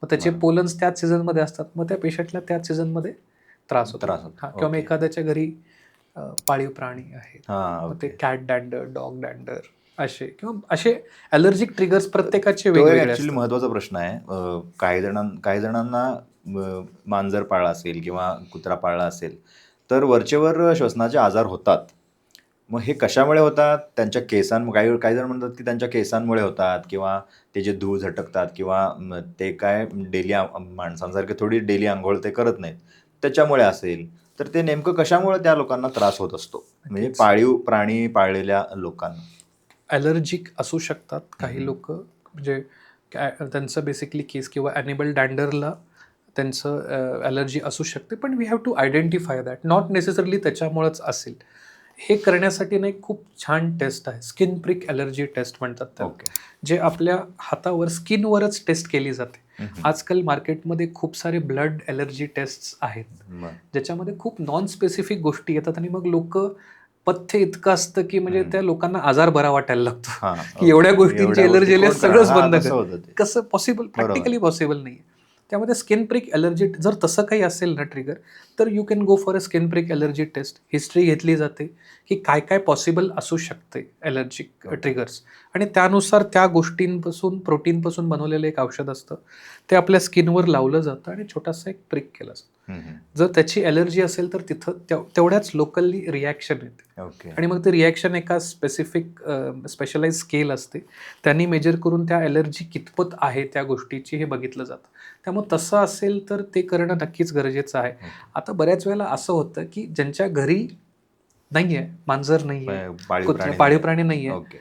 मग त्याचे बरं. पोलन्स त्याच सीझनमध्ये असतात, मग त्या पेशंटला त्याच सीझनमध्ये त्रास होतो. त्रास होतो. हां, किंवा मग ओके. एखाद्याच्या घरी पाळीव प्राणी आहेत, हां. मग ते ओके. कॅट डॅन्डर, डॉग डॅन्डर असे, किंवा असे ॲलर्जिक ट्रिगर्स प्रत्येकाचे तो एक वेगवेगळे ऍक्च्युली असतात. महत्त्वाचा प्रश्न आहे. काही जणांना मांजर पाळला असेल किंवा कुत्रा पाळला असेल तर वरचेवर श्वसनाचे आजार होतात. मग हे कशामुळे होतात? त्यांच्या काही काही जण म्हणतात की त्यांच्या केसांमुळे होतात, किंवा ते जे धूळ झटकतात, किंवा ते काय डेली माणसांसारखे थोडी डेली आंघोळ ते करत नाहीत, त्याच्यामुळे असेल. तर ते नेमकं कशामुळे त्या लोकांना त्रास होत असतो, म्हणजे नक्कीच. पाळीव प्राणी पाळलेल्या लोकांना? ॲलर्जिक असू शकतात काही हम्म. लोक, म्हणजे त्यांचं बेसिकली केस किंवा ॲनिमल डॅन्डरला त्यांचं ॲलर्जी असू शकते. पण we have to identify that, not necessarily त्याच्यामुळेच असेल. हे करण्यासाठी ना एक खूप छान टेस्ट आहे, स्किन प्रिक ॲलर्जी टेस्ट म्हणतात त्याला, ओके. जे आपल्या हातावर स्किनवरच टेस्ट केली जाते. हम्म. आजकाल मार्केटमध्ये खूप सारे ब्लड ॲलर्जी टेस्ट आहेत, बरं. ज्याच्यामध्ये खूप नॉन स्पेसिफिक गोष्टी येतात, आणि मग लोक पथ्य इतकं असतं की म्हणजे त्या लोकांना आजार बरा वाटायला लागतो हां. की एवढ्या गोष्टींची एवढ्या एलर्जी गोष्टी आली, कोण करणार? सगळंच हां, बंद तसं कर. होतं ते. कसं पॉसिबल? प्रॅक्टिकली पॉसिबल नाही. त्यामध्ये स्किन प्रिक ॲलर्जी जर तसं काही असेल ना ट्रिगर, तर you can go for a skin prick allergy test. History घेतली जाते की काय काय पॉसिबल असू शकते ॲलर्जिक ट्रिगर्स, आणि त्यानुसार त्या गोष्टींपासून, प्रोटीनपासून बनवलेलं एक औषध असतं, ते आपल्या स्किनवर लावलं जातं आणि छोटासा एक प्रिक केला जातो. जर त्याची ॲलर्जी असेल तर तिथं तेवढ्याच लोकली रिॲक्शन येते, ओके. आणि मग ते रिॲक्शन एका स्पेशलाइज स्केल असते, त्यांनी मेजर करून त्या ॲलर्जी कितपत आहे त्या गोष्टीची हे बघितलं जातं. त्यामुळे तसं असेल तर ते करणं नक्कीच गरजेचं आहे. आता बऱ्याच वेळेला असं होतं की ज्यांच्या घरी नाही आहे, मांजर नाही आहे, कुत्रा पाळीव प्राणी नाही आहे, ओके.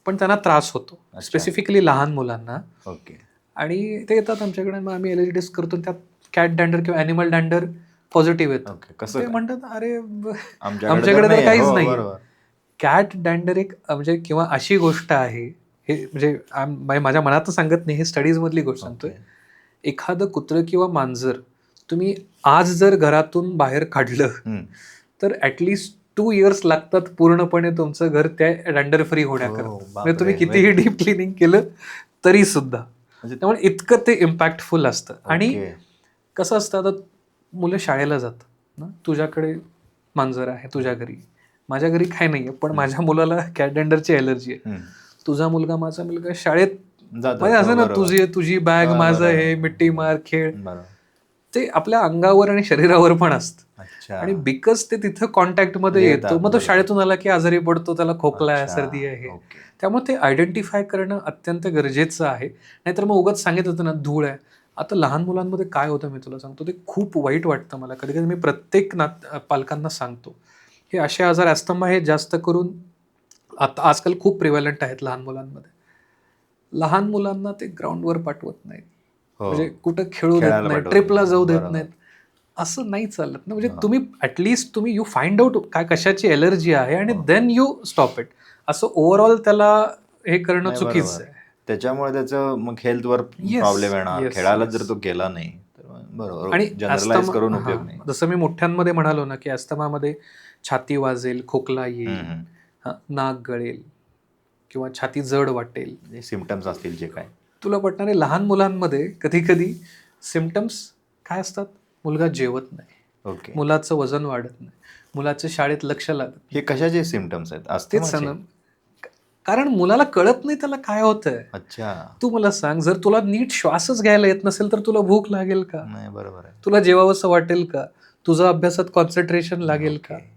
पण त्यांना त्रास होतो, अच्छा. स्पेसिफिकली लहान मुलांना, ओके. आणि ते येतात आमच्याकडे, मग आम्ही ॲलर्जी टेस्ट करतो, त्यात कॅट डॅन्डर किंवा ॲनिमल डॅन्डर पॉझिटिव्ह येतं. ओके. कसं ते काय? म्हणतात, अरे आमच्याकडे तर काहीच हो, नाही. बरोबर. कॅट डॅन्डर एक म्हणजे किंवा अशी गोष्ट आहे, हे म्हणजे माझ्या मनात सांगत नाही, हे स्टडीजमधली गोष्ट सांगतोय. ओके. एखादं कुत्रं किंवा मांजर तुम्ही आज जर घरातून बाहेर काढलं तर ॲटलिस्ट 2 इयर्स लागतात पूर्णपणे तुमचं घर त्या डॅन्डर फ्री होण्याकरता. हो, म्हणजे तुम्ही बापरे. कितीही डीप क्लिनिंग केलं तरी सुद्धा. म्हणजे त्यामुळे इतकं ते इम्पॅक्टफुल असतं. आणि ओके. कसं असतं, आता मुलं शाळेला जातात ना, तुझ्याकडे मांजर आहे तुझ्या घरी, माझ्या घरी काय नाही आहे, पण माझ्या मुलाला कॅट डॅन्डरची ॲलर्जी आहे. तुझा मुलगा, माझा मुलगा शाळेत जातात. म्हणजे असं ना, बरोबर. तुझी बॅग, माझं हे, मिट्टी मार, खेळ, बरोबर. ते आपल्या अंगावर आणि शरीरावर पण असतं. अच्छा. आणि बिकॉज ते तिथं कॉन्टॅक्टमध्ये येतो, मग तो शाळेतून आला की आजारी पडतो, त्याला खोकला आहे, सर्दी आहे. ओके. त्यामुळे ते आयडेंटिफाय करणं अत्यंत गरजेचं आहे. नाहीतर मग उगाच सांगितलं होतं ना, धूळ आहे. आता लहान मुलांमध्ये काय होतं मी तुला सांगतो, ते खूप वाईट वाटतं मला. कधी कधी मी प्रत्येक पालकांना सांगतो, हे असे आजार ॲस्थमा हे जास्त करून आता आजकाल खूप प्रिव्हॅलंट आहेत लहान मुलांमध्ये. लहान मुलांना ते ग्राउंडवर पाठवत नाहीत, म्हणजे कुठं खेळू देत नाहीत, ट्रिपला जाऊ देत नाहीत. असं नाही चालत ना. म्हणजे तुम्ही ॲटलिस्ट यू फाइंड आउट काय कशाची ॲलर्जी आहे, आणि देन यू स्टॉप इट. असं ओव्हरऑल त्याला हे करणं चुकीचं आहे. त्याच्यामुळे त्याचं मग हेल्थवर प्रॉब्लेम येणार. खेळायला जर तो गेला नाही तर बरोबर, आणि जनरलाइज करून उपयोग नाही. जसं मी मोठ्यांमध्ये म्हणालो ना, की ॲस्थमामध्ये छाती वाजेल, खोकला येईल, नाक गळेल किंवा छाती जड वाटेल, सिम्पटम्स असतील जे काय. तुला पटणार आहे, लहान मुलांमध्ये कधी कधी सिम्पटम्स काय असतात? मुलगा जेवत नाही, ओके. मुलाचं वजन वाढत नाही, मुलाचं शाळेत लक्ष लागत नाही. हे कशाचे सिम्पटम्स आहेत? तेच अस्थमाचे? सांग, कारण मुलाला कळत नाही त्याला काय होतंय. अच्छा. तू मला सांग, जर तुला नीट श्वासच घ्यायला येत नसेल तर तुला भूक लागेल का? नाही, बरोबर आहे. तुला जेवावंसं वाटेल का? तुझं अभ्यासात कॉन्सन्ट्रेशन लागेल का? ओके.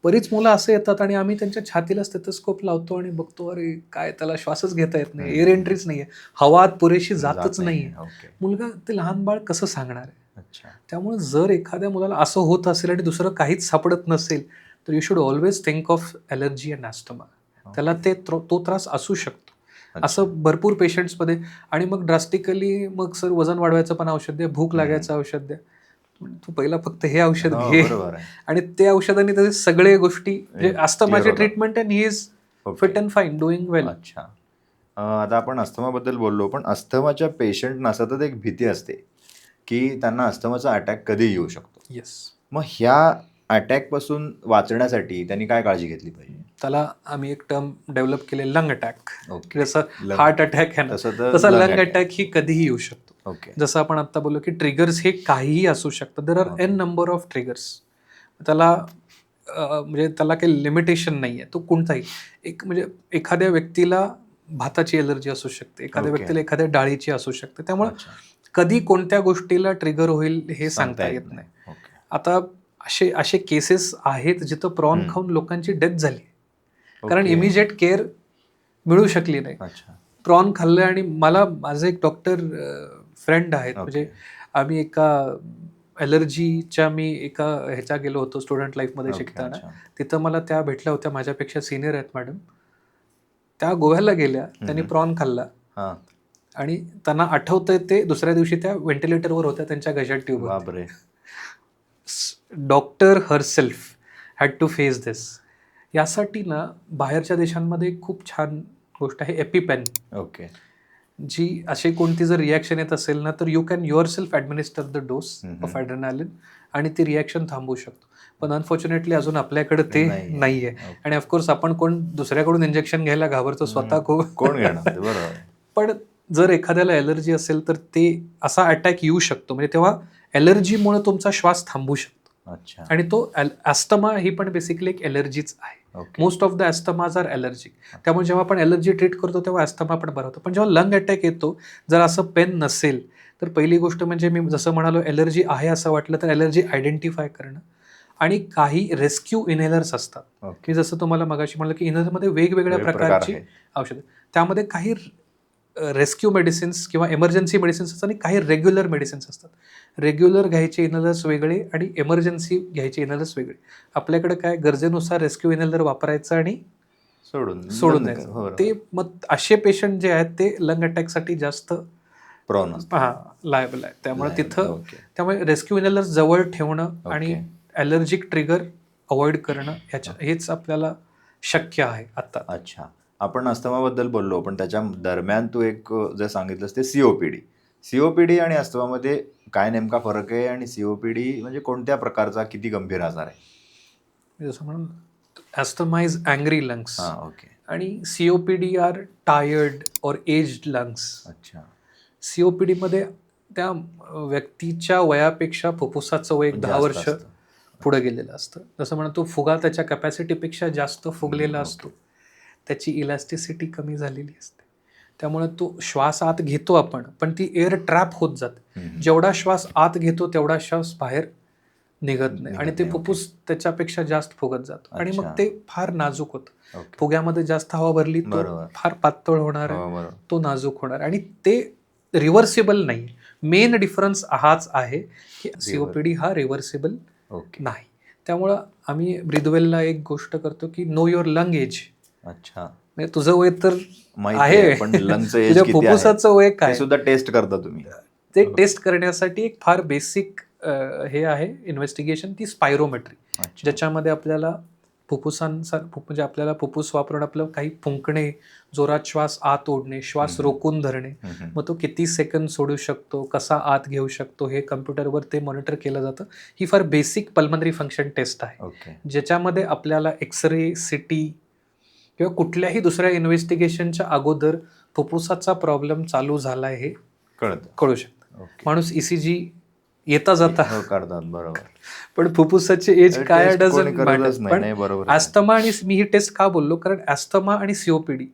बरीच मुलं असं येतात आणि आम्ही त्यांच्या छातीला स्टेथोस्कोप लावतो आणि बघतो, अरे काय त्याला श्वासच घेता येत नाही, एअर एंट्रीच नाहीये, हवा पुरेशी जातच नाहीये. ओके. मुलगा, ते लहान बाळ कसं सांगणार आहे? अच्छा. त्यामुळे जर एखाद्या मुलाला असं होत असेल आणि दुसरं काहीच सापडत नसेल तर you should always think of allergy and asthma. त्याला तो त्रास असू शकतो. असं भरपूर पेशंट्समध्ये. आणि मग ड्रास्टिकली मग सर वजन वाढवायचं पण औषध द्या, भूक लागायचं औषध द्या. तू पहिला फक्त हे औषध घे, बरोबर आहे. आणि त्या औषधाने त्याचे सगळे गोष्टी, म्हणजे अस्थमाची होतात. Treatment and he is fit and fine, doing well. अच्छा. आता आपण अस्थमाबद्दल बोललो, पण अस्थमाच्या पेशंटना सतत एक भीती असते की त्यांना अस्थमाचा अटॅक कधी येऊ शकतो. येस. मग ह्या अटॅकपासून वाचण्यासाठी त्यांनी काय काळजी घेतली पाहिजे? त्याला आम्ही एक टर्म डेव्हलप केले, लंग अटॅक. ओके. जसं हार्ट अटॅक आहे ना, तसं तसा लंग attack. अटॅक ही कधीही येऊ शकतो. ओके. जसं आपण आता बोललो की ट्रिगर्स हे काहीही असू शकतात. There are Okay. An number of triggers. त्याला म्हणजे त्याला काही लिमिटेशन नाही आहे. तो कोणताही एक, म्हणजे एखाद्या व्यक्तीला भाताची एलर्जी असू शकते, एखाद्या Okay. व्यक्तीला एखाद्या डाळीची असू शकते. त्यामुळे अच्छा. कधी कोणत्या गोष्टीला ट्रिगर होईल हे सांगता येत नाही. ओके. आता असे असे केसेस आहेत जिथं प्रॉन खाऊन लोकांची डेथ झाली, कारण ओके. इमिजिएट केअर मिळू शकली नाही. अच्छा. प्रॉन खाल्लं. आणि मला माझे एक डॉक्टर फ्रेंड आहेत, म्हणजे आम्ही मी एका ह्याच्या गेलो होतो स्टुडंट लाईफमध्ये ओके. शिकताना. अच्छा. तिथं मला त्या भेटल्या होत्या, माझ्यापेक्षा सिनियर आहेत मॅडम. त्या गोव्याला गेल्या, त्यांनी प्रॉन खाल्ला हा. आणि त्यांना आठवतंय ते दुसऱ्या दिवशी त्या व्हेंटिलेटरवर होत्या, त्यांच्या घशात ट्यूब होती. बापरे. Doctor herself had to face this. यासाठी ना बाहेरच्या देशांमध्ये खूप छान गोष्ट आहे, एपिपेन. ओके. जी अशी कोणती जर रिॲक्शन येत असेल ना, तर you can your self administer the dose of adrenaline आणि ती रिॲक्शन थांबवू शकतो. पण अनफॉर्च्युनेटली अजून आपल्याकडे ते नाही आहे. आणि ऑफकोर्स आपण कोण दुसऱ्याकडून इंजेक्शन घ्यायला घाबरतो, स्वतः कोण घेणार? बरोबर. पण जर एखाद्याला ॲलर्जी असेल तर ते असा अटॅक येऊ शकतो, म्हणजे तेव्हा ॲलर्जीमुळे तुमचा श्वास थांबू शकतो. अच्छा. आणि तो ॲस्थमा ही पण बेसिकली एक ॲलर्जीच आहे. Most of the asthmas are allergic. त्यामुळे जेव्हा आपण ॲलर्जी ट्रीट करतो तेव्हा ॲस्थमा पण बरा होतो. पण जेव्हा लंग अटॅक येतो, जर असं पेन नसेल तर पहिली गोष्ट म्हणजे मी जसं म्हणालो, ॲलर्जी आहे असं वाटलं तर ॲलर्जी आयडेंटिफाय करणं. आणि काही रेस्क्यू इनहेलर्स असतात, की जसं तुम्हाला मगाशी म्हणलं की इनहेलरमध्ये वेगवेगळ्या प्रकारची औषधं, त्यामध्ये काही रेस्क्यू मेडिसिन्स किंवा इमर्जन्सी मेडिसिन्स असतात आणि काही रेग्युलर मेडिसिन्स असतात. रेग्युलर घ्यायचे इनहेलर्स वेगळे आणि इमर्जन्सी घ्यायचे इनहेलर्स वेगळे. आपल्याकडे काय, गरजेनुसार रेस्क्यू इनहेलर वापरायचं आणि सोडून द्यायचं. ते मग असे पेशंट जे आहेत ते लंग अटॅकसाठी जास्त लायबल आहे. त्यामुळे तिथं त्यामुळे रेस्क्यू इनहेलर्स जवळ ठेवणं आणि ॲलर्जिक ट्रिगर अवॉइड करणं हेच आपल्याला शक्य आहे आता. अच्छा. आपण अस्थमाबद्दल बोललो, पण त्याच्या दरम्यान तू एक जे सांगितलंस ते सीओपीडी आणि अस्थमामध्ये काय नेमका फरक आहे, आणि सीओपीडी म्हणजे कोणत्या प्रकारचा, किती गंभीर आजार आहे? जसं म्हणून asthma is angry lungs okay. आणि COPD are tired or aged lungs. अच्छा. सीओपीडीमध्ये त्या व्यक्तीच्या वयापेक्षा फुफ्फुसाचं वय 10 वर्ष पुढे गेलेलं असतं. जसं म्हणतो, फुगा त्याच्या कॅपॅसिटीपेक्षा जास्त फुगलेला असतो, त्याची इलॅस्टिसिटी कमी झालेली असते. त्यामुळे तो श्वास आत घेतो आपण, पण ती एअर ट्रॅप होत जाते. जेवढा श्वास आत घेतो तेवढा श्वास बाहेर निघत नाही आणि ते फुफ्फुस त्याच्यापेक्षा जास्त फुगत जातो आणि मग ते फार नाजूक होतं. फुग्यामध्ये जास्त हवा भरली तो फार पातळ होणार आहे, तो नाजूक होणार आणि ते रिव्हर्सिबल नाही. मेन डिफरन्स हाच आहे की सीओपीडी हा रिव्हर्सिबल नाही. त्यामुळं आम्ही ब्रीदवेलला एक गोष्ट करतो की नो युअर लंग एज. अच्छा. म्हणजे तुझं वय तर आहे, पण लंगचं एज किती आहे, फुफ्फुसाचं वय काय, ते सुद्धा टेस्ट करता तुम्ही. ते टेस्ट करण्यासाठी एक फार बेसिक हे आहे इन्व्हेस्टिगेशन, ती स्पायरोमेट्री, ज्याच्यामध्ये आपल्याला म्हणजे आपल्याला फुफ्फुस वापरून आपलं काही फुंकणे, जोरात श्वास आत ओढणे, श्वास रोखून धरणे, मग तो किती सेकंद सोडू शकतो, कसा आत घेऊ शकतो, हे कम्प्युटरवर ते मॉनिटर केलं जातं. ही फार बेसिक पल्मनरी फंक्शन टेस्ट आहे, ज्याच्यामध्ये आपल्याला एक्सरे, सिटी किंवा कुठल्याही दुसऱ्या इन्व्हेस्टिगेशनच्या अगोदर फुफ्फुसाचा प्रॉब्लेम चालू झालाय हे कळतं. कळू शकतं. ओके. माणूस ECG येता जाता हो, करतात बरोबर. पण फुफ्फुसाचे एज काय टेस्ट कोणी डझंट करतच मॅटर. नाही. पण नाही, बरोबर आहे. ॲस्थमा आणि मी ही टेस्ट का बोललो, कारण ॲस्थमा आणि COPD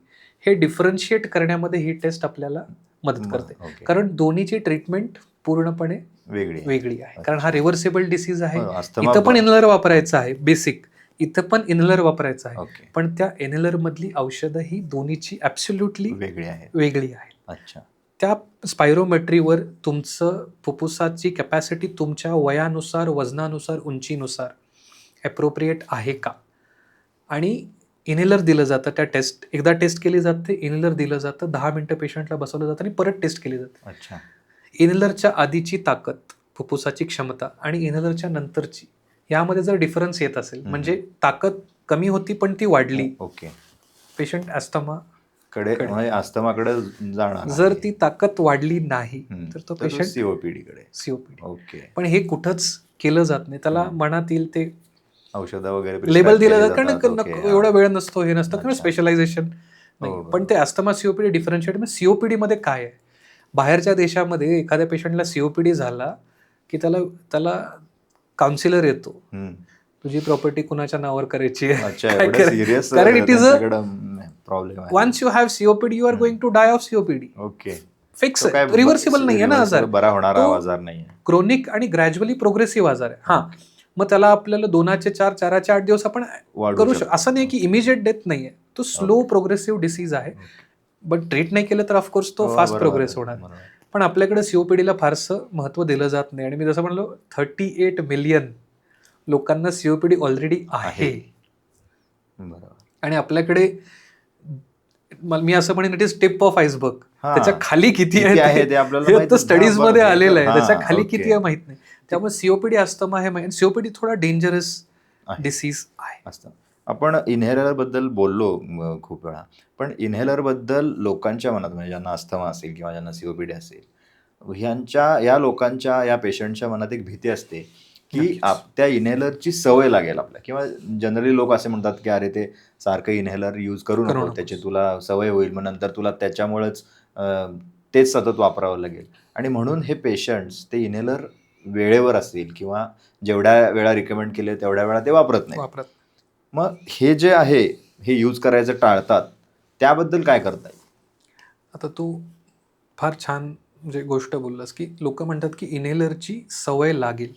हे डिफरन्शिएट करण्यामध्ये ही टेस्ट आपल्याला मदत करते. ओके. कारण दोन्हीची ट्रीटमेंट पूर्णपणे वेगळी आहे. वेगळी आहे. कारण हा रिव्हर्सेबल डिसीज आहे. बरोबर, अस्थमा इथं पण इनहेलर वापरायचं आहे बेसिक, इथं पण इनहेलर वापरायचं आहे. ओके. पण त्या इनहेलर मधली औषधं ही दोन्हीची ॲब्सोल्युटली वेगळी आहे. वेगळी आहे. अच्छा. त्या स्पायरोमेट्रीवर तुमचं फुफ्फुसाची कॅपॅसिटी तुमच्या वयानुसार, वजनानुसार, उंचीनुसार ॲप्रोप्रिएट आहे का, आणि इनहेलर दिलं जातं. त्या टेस्ट एकदा टेस्ट केली जाते, इनहेलर दिलं जातं, 10 मिनटं पेशंटला बसवलं जातं आणि परत टेस्ट केली जाते. अच्छा. इनहेलरच्या आधीची ताकद, फुफ्फुसाची क्षमता आणि इनहेलरच्या नंतरची यामध्ये जर डिफरन्स येत असेल, म्हणजे ताकद कमी होती पण ती वाढली, ओके. पेशंट ॲस्थमा कडे म्हणजे अस्थमाकडे जाणार. जर ती ताकद वाढली नाही तर तो पेशंट COPD कडे. COPD. ओके. पण हे कुठंच केलं जात नाही. त्याला मनात येईल ते औषधं वगैरे लेबल prescribe दिलं केली जातं, कारण जातात. ओके, एवढा वेळ नसतो, हे नसतं, किंवा अच्छा. स्पेशलायझेशन नाही. हो, पण ते अस्थमा COPD डिफरन्शिएट. मग COPD मध्ये काय आहे, बाहेरच्या देशामध्ये एखाद्या पेशंटला COPD झाला की त्याला काउन्सिलर येतो, हम्म. तुझी प्रॉपर्टी कुणाच्या नावावर करायची आहे, अच्छा, काय एवढं करायचं? सिरियस कारण इट इज प्रॉब्लेम आहे. Once you have COPD you are going to die of COPD. Okay. Fix, तो काय रिव्हर्सिबल नाहीये ना आजार, बरा होणारा तो आजार नाहीये. क्रोनिक आणि ग्रॅज्युअली प्रोग्रेसिव्ह आजार आहे. हा, मग त्याला आपल्याला 2चे 4, 4चे 8 दिवस आपण वाढवू करू शकतो. शकतो. असं नाही की इमिजिएट डेथ नाहीये, तो स्लो प्रोग्रेसिव्ह डिसीज आहे. बट ट्रीट नाही केलं तर ऑफकोर्स तो हो, फास्ट बरोबर प्रोग्रेस आहे, होणार. बरोबर. पण आपल्याकडे COPDला फारसं महत्त्व दिलं जात नाही. आणि मी जसं म्हणलो 38 मिलियन लोकांना COPD ऑलरेडी आहे. बरोबर. आणि आपल्याकडे मी असं म्हणेन it is tip of iceberg. हा. त्याच्या खाली किती किती आहे आहे ते आपल्याला हे माहित तर नाही. स्टडीज हा, मध्ये बरोबर. आलेलं आहे. हा, त्याच्या खाली ओके. किती आहे माहित नाही. त्यामुळे COPD अस्थमा हे COPD थोडा डेंजरस आहे. डिसीज आहे. असतं. आपण इन्हेलर बद्दल बोललो खूप वेळा, पण इन्हेलर बद्दल लोकांच्या मनात, म्हणजे ज्यांना अस्थमा असेल किंवा ज्यांना COPD असेल, या लोकांच्या, या पेशंटच्या मनात एक भीती असते की नक्कीच. त्या इन्हेलरची सवय लागेल आपल्या, किंवा जनरली लोक असे म्हणतात की अरे ते सारखं इन्हेलर यूज करू करू नको, नकोस. त्याची तुला सवय होईल, मग नंतर तुला त्याच्यामुळेच तेच सतत वापरावं लागेल. आणि म्हणून हे पेशंट्स ते इन्हेलर वेळेवर असेल किंवा जेवढ्या वेळा रिकमेंड केले तेवढ्या वेळा ते वापरत नाही. वापरत. मग हे जे आहे हे यूज करायचं टाळतात, त्याबद्दल काय करता येईल? आता तू फार छान म्हणजे गोष्ट बोललास की लोक म्हणतात की इन्हेलरची सवय लागेल.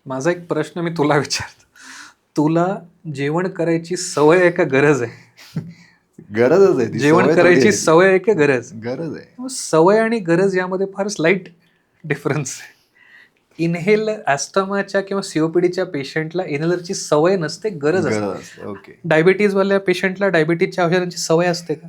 माझा एक प्रश्न मी तुला विचारतो, तुला जेवण करायची सवय आहे का गरज आहे? गरजच आहे ती. जेवण करायची सवय आहे का गरज? गरज आहे. मग सवय आणि गरज यामध्ये फार स्लाइट डिफरन्स आहे. ॲस्थमाच्या किंवा COPDच्या पेशंटला इन्हेलरची सवय नसते, गरज असते. ओके. डायबिटीजवाल्या पेशंटला डायबिटीजच्या औषधांची सवय असते का?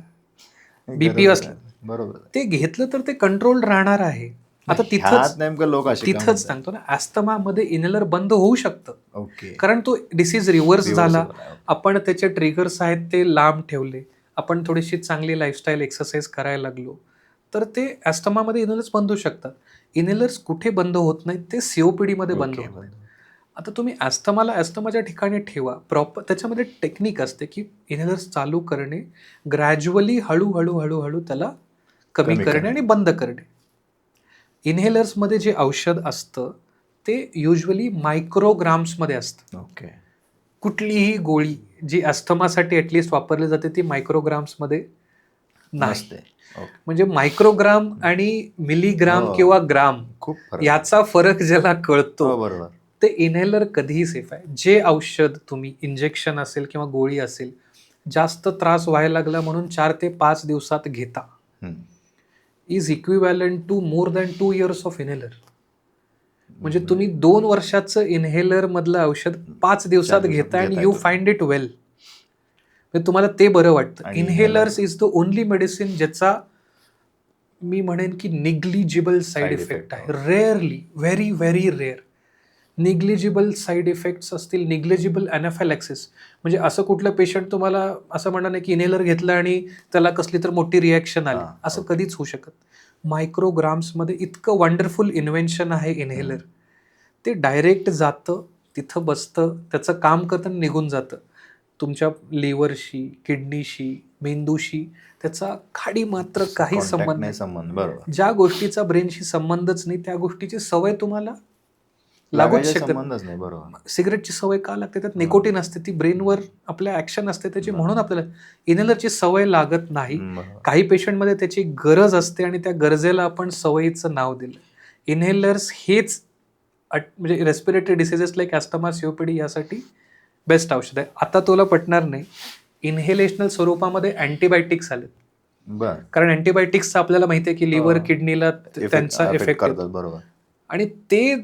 BP असलं बरोबर. ते घेतलं तर ते कंट्रोल राहणार आहे. आता तिथंच नेमकं लोक तिथंच सांगतो ना, ॲस्थमामध्ये इन्हेलर बंद होऊ शकतं. ओके. कारण तो डिसीज रिव्हर्स झाला, आहे. आपण त्याचे ट्रिगर्स आहेत ते लांब ठेवले, आपण थोडीशी चांगली लाईफस्टाईल एक्सरसाइज करायला लागलो, तर ते ॲस्थमामध्ये इन्हेलर्स बंद होऊ शकतात. इन्हेलर्स कुठे बंद होत नाहीत, ते COPD मध्ये बंद होत नाहीत. आता तुम्ही ॲस्थमाच्या ठिकाणी ठेवा प्रॉपर, त्याच्यामध्ये टेक्निक असते की इन्हेलर्स चालू करणे, ग्रॅज्युअली हळूहळू त्याला कमी करणे आणि बंद करणे. इन्हेलर्समध्ये जे औषध असतं ते युजली मायक्रोग्राम्समध्ये असतं. ओके. कुठलीही गोळी जी अस्थमासाठी ॲटलिस्ट वापरली जाते ती मायक्रोग्राम्समध्ये नसते. म्हणजे मायक्रोग्राम आणि मिलीग्राम किंवा ग्राम खूप फरक. याचा फरक ज्याला कळतो बरोबर. ते इन्हेलर कधीही सेफ आहे. जे औषध तुम्ही इंजेक्शन असेल किंवा गोळी असेल जास्त त्रास व्हायला लागला म्हणून 4 ते 5 दिवसात घेता is equivalent to more than 2 years of inhaler. म्हणजे तुम्ही 2 वर्षाचं इन्हेलर मधलं औषध 5 दिवसात घेता अँड यू फाइंड इट वेल. तुम्हाला ते बरं वाटतं. Inhalers is the only medicine ज्याचा मी म्हणेन की निग्लिजिबल साईड इफेक्ट आहे. Rarely, very very rare negligible side effects असतील. निग्लिजिबल अॅनाफॅलॅक्सिस म्हणजे असं कुठलं पेशंट तुम्हाला असं म्हणणार नाही की इन्हेलर घेतलं आणि त्याला कसली तर मोठी रिॲक्शन आली, असं कधीच होऊ शकत. मायक्रोग्राम्समध्ये इतकं वंडरफुल इन्व्हेन्शन आहे इन्हेलर. ते डायरेक्ट जातं, तिथं बसतं, त्याचं काम करतं, निघून जातं. तुमच्या लिव्हरशी, किडनीशी, मेंदूशी त्याचा खाडी मात्र काही Contact संबंध नाही नाही. संबंध, बरोबर. ज्या गोष्टीचा ब्रेनशी संबंधच नाही त्या गोष्टीची सवय तुम्हाला लागूच लागायचा शकत संबंधच नाही, बरोबर. सिगरेटची सवय का लागते? त्यात निकोटीन असते, ती ब्रेनवर आपल्या ऍक्शन असते त्याची, म्हणून आपल्याला इनहेलरची सवय लागत नाही. बरोबर. काही पेशंटमध्ये त्याची गरज असते आणि त्या गरजेला आपण सवयीचं नाव दिलं. इनहेलर्स हेच म्हणजे रेस्पिरेटरी डिसिजेस लाईक ॲस्थमा, सीओपीडी यासाठी बेस्ट औषध आहे. आता तुला पटणार नाही, इन्हेलेशनल स्वरूपामध्ये अँटीबायोटिक्स आलेत. बर. कारण अँटीबायोटिक्सचं आपल्याला माहिती आहे की लिव्हर, किडनीला त्यांचा Affect इफेक्ट करतात, येतो. बरोबर. आणि ते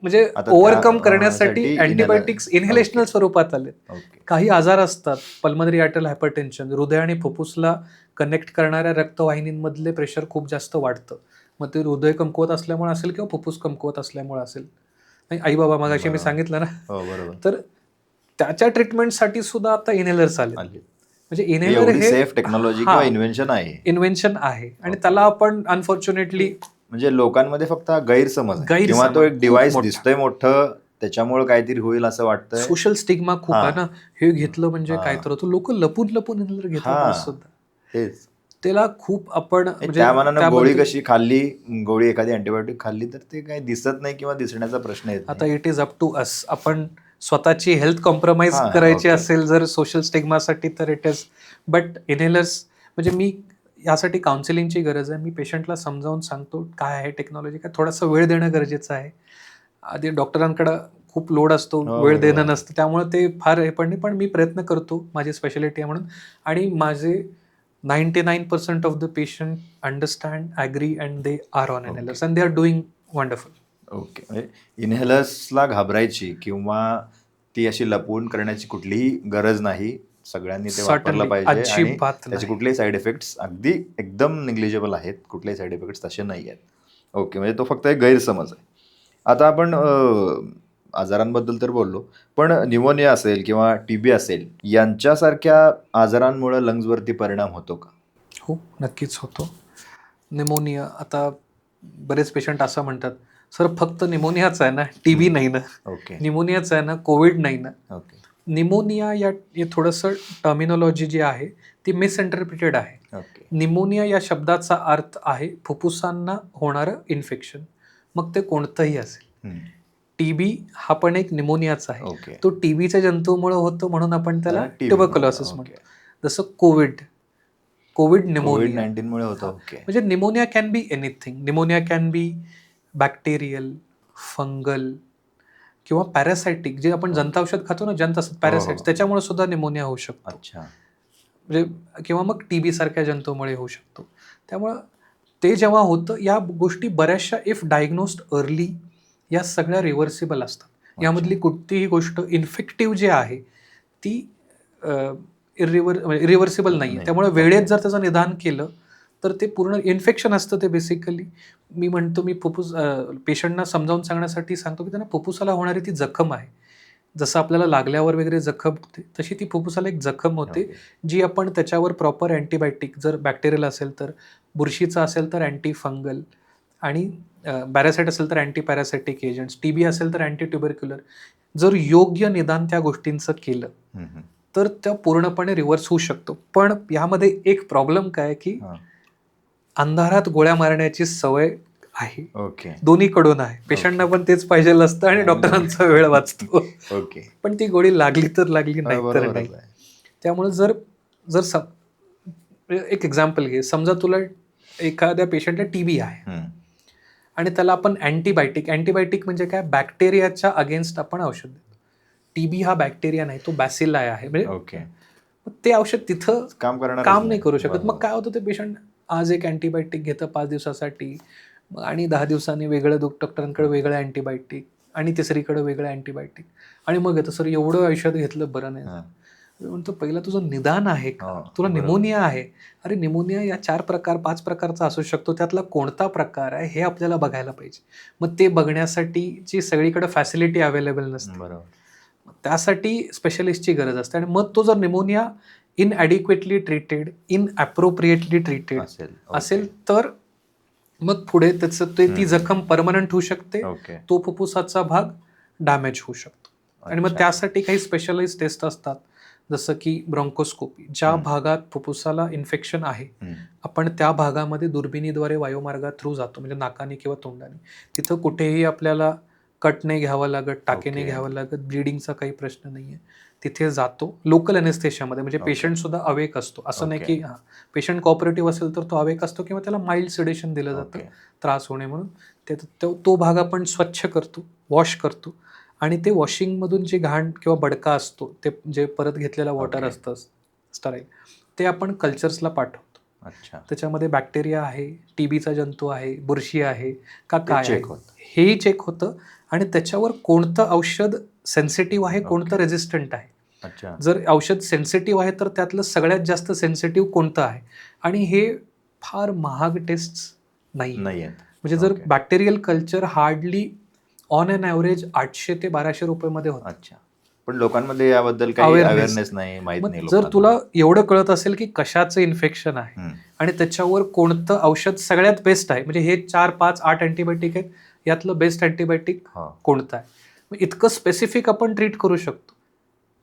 म्हणजे आता ओव्हरकम त्या- करण्यासाठी साठी अँटीबायोटिक्स इन्हेलेशनल Okay. स्वरूपात आलेत. ओके. काही आजार असतात, पल्मनरी आर्टरियल हायपरटेन्शन, हृदय आणि फुफ्फुसला कनेक्ट करणाऱ्या रक्तवाहिनींमधले प्रेशर खूप जास्त वाढतं. मग ते हृदय कमकुवत असल्यामुळे असेल किंवा फुफ्फुस कमकुवत असल्यामुळे असेल. नाही, आई बाबा मगाशी मी बरोबर. सांगितलं ना, हो, बरोबर. तर त्याच्या ट्रीटमेंटसाठी सुद्धा आता इनहेलर्स आले. आली. म्हणजे ही इनहेलर एवढी हे सेफ टेक्नॉलॉजी किंवा इन्व्हेन्शन आहे, इन्व्हेन्शन आहे आणि Okay. त्याला आपण अनफॉर्च्युनेटली म्हणजे लोकांमध्ये फक्त हा गैरसमज आहे. गैरसमज किंवा तो एक खूप डिव्हाइस मोठा. दिसतोय मोठं, त्याच्यामुळे काहीतरी होईल असं वाटतंय. सोशल स्टिग्मा खूप हा. आहे ना, हे घेतलं म्हणजे हा. काय तर होतं. लोक लपून लपून इनहेलर घेतात हा. आज सुद्धा. तेच त्याला खूप आपण म्हणजे त्या मानानं गोळी त्याबद्दल- कशी खाल्ली, गोळी एखादी अँटीबायोटिक खाल्ली तर ते काही दिसत नाही किंवा दिसण्याचा प्रश्न येत आता नाही. It is up to us. आपण स्वतःची हेल्थ कॉम्प्रोमाइज हा, करायची okay. असेल जर सोशल स्टिग्मासाठी तर इट इज. बट इनहेलर्स म्हणजे मी यासाठी काउन्सिलिंगची गरज आहे. मी पेशंटला समजावून सांगतो काय आहे टेक्नॉलॉजी, काय थोडासा वेळ देणं गरजेचं आहे. आधी डॉक्टरांकडे खूप लोड असतो, हो, वेळ देणं बरोबर. नसतं, त्यामुळे ते फार हे पण नाही. पण मी प्रयत्न करतो, माझी स्पेशालिटी आहे म्हणून. आणि माझे 99% of the patient understand, agree and they are on inhalers and they are doing wonderful. Okay. म्हणजे इनहेलर्सला घाबरायची किंवा ती अशी लपवून करण्याची कुठलीही गरज नाही. सगळ्यांनी ते वापरलं Certainly. पाहिजे आणि अजिबात त्याचे नाही. कुठलेही साईड इफेक्ट्स अगदी एकदम निग्लिजिबल आहेत. कुठलेही साईड इफेक्ट्स तसे नाही आहेत. ओके. म्हणजे तो फक्त एक गैरसमज आहे. आता आपण आजारांबद्दल तर बोललो, पण न्यूमोनिया असेल किंवा टीबी असेल यांच्यासारख्या आजारांमुळे लंग्सवरती परिणाम होतो का? हो, नक्कीच होतो. निमोनिया, आता बरेच पेशंट असं म्हणतात, सर फक्त निमोनियाच आहे ना, टीबी नाही ना, ओके. निमोनियाच आहे ना, कोविड नाही ना. ओके. निमोनिया या हे थोडंसं टर्मिनॉलॉजी जी आहे ती मिसइंटरप्रिटेड आहे. ओके. निमोनिया या शब्दाचा अर्थ आहे फुफ्फुसांना होणारं इन्फेक्शन, मग ते कोणतंही असेल. हम्म. टीबी हा पण एक निमोनियाच आहे. ओके. तो टीबीच्या जंतूमुळे होतो म्हणून आपण त्याला TB ट्युबरक्युलोसिस ओके. म्हणतो. जसं कोविड निमोनिया. कोविड-19 मुळे होतं. ओके. म्हणजे pneumonia can be anything. Pneumonia can be bacterial, fungal किंवा पॅरासायटिक, जे आपण जंतावषध खातो ना, जंत असतात पॅरासाइट्स, त्याच्यामुळे सुद्धा निमोनिया होऊ शकतो. अच्छा. म्हणजे किंवा मग टीबी सारख्या जंतूमुळे होऊ शकतो. त्यामुळं ते जेव्हा होतं, या गोष्टी बऱ्याचशा इफ डायग्नोस्ड अर्ली या सगळ्या रिव्हर्सिबल असतात. यामधली कुठलीही गोष्ट इन्फेक्टिव्ह जी आहे ती रिव्हर्सिबल नाही आहे. त्यामुळे वेळेत जर त्याचं निदान केलं तर ते पूर्ण इन्फेक्शन असतं. ते बेसिकली मी म्हणतो, मी फुफ्फुस पेशंटना समजावून सांगण्यासाठी सांगतो की त्यांना फुफ्फुसाला होणारी ती जखम आहे, जसं आपल्याला लागल्यावर वगैरे जखम होते तशी ती फुफ्फुसाला एक जखम होते, जी आपण त्याच्यावर प्रॉपर अँटीबायोटिक, जर बॅक्टेरियल असेल तर, बुरशीचा असेल तर अँटी फंगल, आणि पॅरासाइट असेल तर अँटी पॅरासायटिक एजंट्स, टीबी असेल तर अँटी ट्युबरक्युलर, जर योग्य निदान त्या गोष्टींचं केलं तर त्या पूर्णपणे रिव्हर्स होऊ शकतो. पण यामध्ये एक प्रॉब्लेम काय की अंधारात गोळ्या मारण्याची सवय आहे. ओके. दोन्हीकडून आहे. पेशंटना पण तेच पाहिजे असतं आणि डॉक्टरांचा वेळ वाचतो. ओके. पण ती गोळी लागली तर लागली, नाही तर नाही. त्यामुळे जर एक एक्झाम्पल घे, समजा तुला एखाद्या पेशंटला टीबी आहे आणि त्याला आपण अँटीबायोटिक म्हणजे काय, बॅक्टेरियाच्या अगेन्स्ट आपण औषध देतो. टीबी हा बॅक्टेरिया नाही, तो बॅसिलाई आहे. म्हणजे ते औषध तिथं काम नाही करू शकत. मग काय होतं, ते पेशंट आज एक अँटीबायोटिक घेतं 5 दिवसासाठी, मग आणि 10 दिवसांनी वेगळं डॉक्टरांकडे वेगळं अँटीबायोटिक, आणि तिसरीकडे वेगळं अँटीबायोटिक, आणि मग येतं सर एवढं औषध घेतलं बरं नाही. म्हणतो पहिला तुझं निदान आहे का, तुला निमोनिया आहे. अरे निमोनिया या 4 प्रकार 5 प्रकारचा असू शकतो, त्यातला कोणता प्रकार आहे हे आपल्याला बघायला पाहिजे. मग ते बघण्यासाठीची सगळीकडे फॅसिलिटी अवेलेबल नसते. त्यासाठी स्पेशलिस्टची गरज असते. आणि मग तो जर निमोनिया इनॲडिक्वेटली ट्रीटेड, इनॲप्रोप्रिएटली ट्रीटेड असेल तर मग पुढे त्याचं ती जखम परमनंट होऊ शकते. तो फुफ्फुसाचा भाग डॅमेज होऊ शकतो. आणि मग अच्छा. त्यासाठी काही स्पेशलाइज टेस्ट असतात, जसं की ब्रॉन्कोस्कोपी. ज्या भागात फुफ्फुसाला इन्फेक्शन आहे, हम्म. आपण त्या भागामध्ये दुर्बिणीद्वारे वायुमार्गात थ्रू जातो, म्हणजे नाकाने किंवा तोंडाने. तिथं कुठेही आपल्याला कट नाही घ्यावं लागत, टाके नाही Okay. घ्यावं लागत, ब्लिडिंगचा काही प्रश्न नाही आहे. तिथे जातो लोकल अनेस्थेशियामध्ये, म्हणजे Okay. पेशंट सुद्धा अवेक असतो. असं नाही Okay. की हां, पेशंट कॉपरेटिव्ह असेल तर तो अवेक असतो किंवा त्याला माइल्ड सिडेशन दिलं जातं Okay. त्रास होणे म्हणून. तो भाग आपण स्वच्छ करतो, वॉश करतो, आणि ते वॉशिंगमधून जे घाण किंवा बडका असतो, ते जे परत घेतलेलं वॉटर Okay. असतं स्टराईल, ते आपण कल्चर्सला पाठवतो. अच्छा. त्याच्यामध्ये बॅक्टेरिया आहे, टीबीचा जंतू आहे, बुरशी आहे का ते काय आहे, check होतं. हेही चेक होतं. आणि त्याच्यावर कोणतं औषध सेन्सिटिव्ह आहे, कोणतं Okay. रेझिस्टंट आहे. अच्छा. जर औषध सेन्सिटिव्ह आहे तर त्यातलं सगळ्यात जास्त सेन्सिटिव्ह कोणतं आहे. आणि हे फार महाग टेस्ट नाही. नाही आहेत. म्हणजे जर Okay. Bacterial culture hardly on an average 800 ते 1200 रुपयेमध्ये होतं. अच्छा. पण लोकांमध्ये याबद्दल काही Awareness. अवेअरनेस नाही, माहित नाही मग जर लोकांना. तुला एवढं कळत असेल की कशाचं इन्फेक्शन आहे हम्म. आणि त्याच्यावर कोणतं औषध सगळ्यात बेस्ट आहे, म्हणजे हे 4, 5, 8 अँटीबायोटिक आहेत, यातलं बेस्ट अँटीबायोटिक हा. कोणतं आहे, मग इतकं स्पेसिफिक आपण ट्रीट करू शकतो.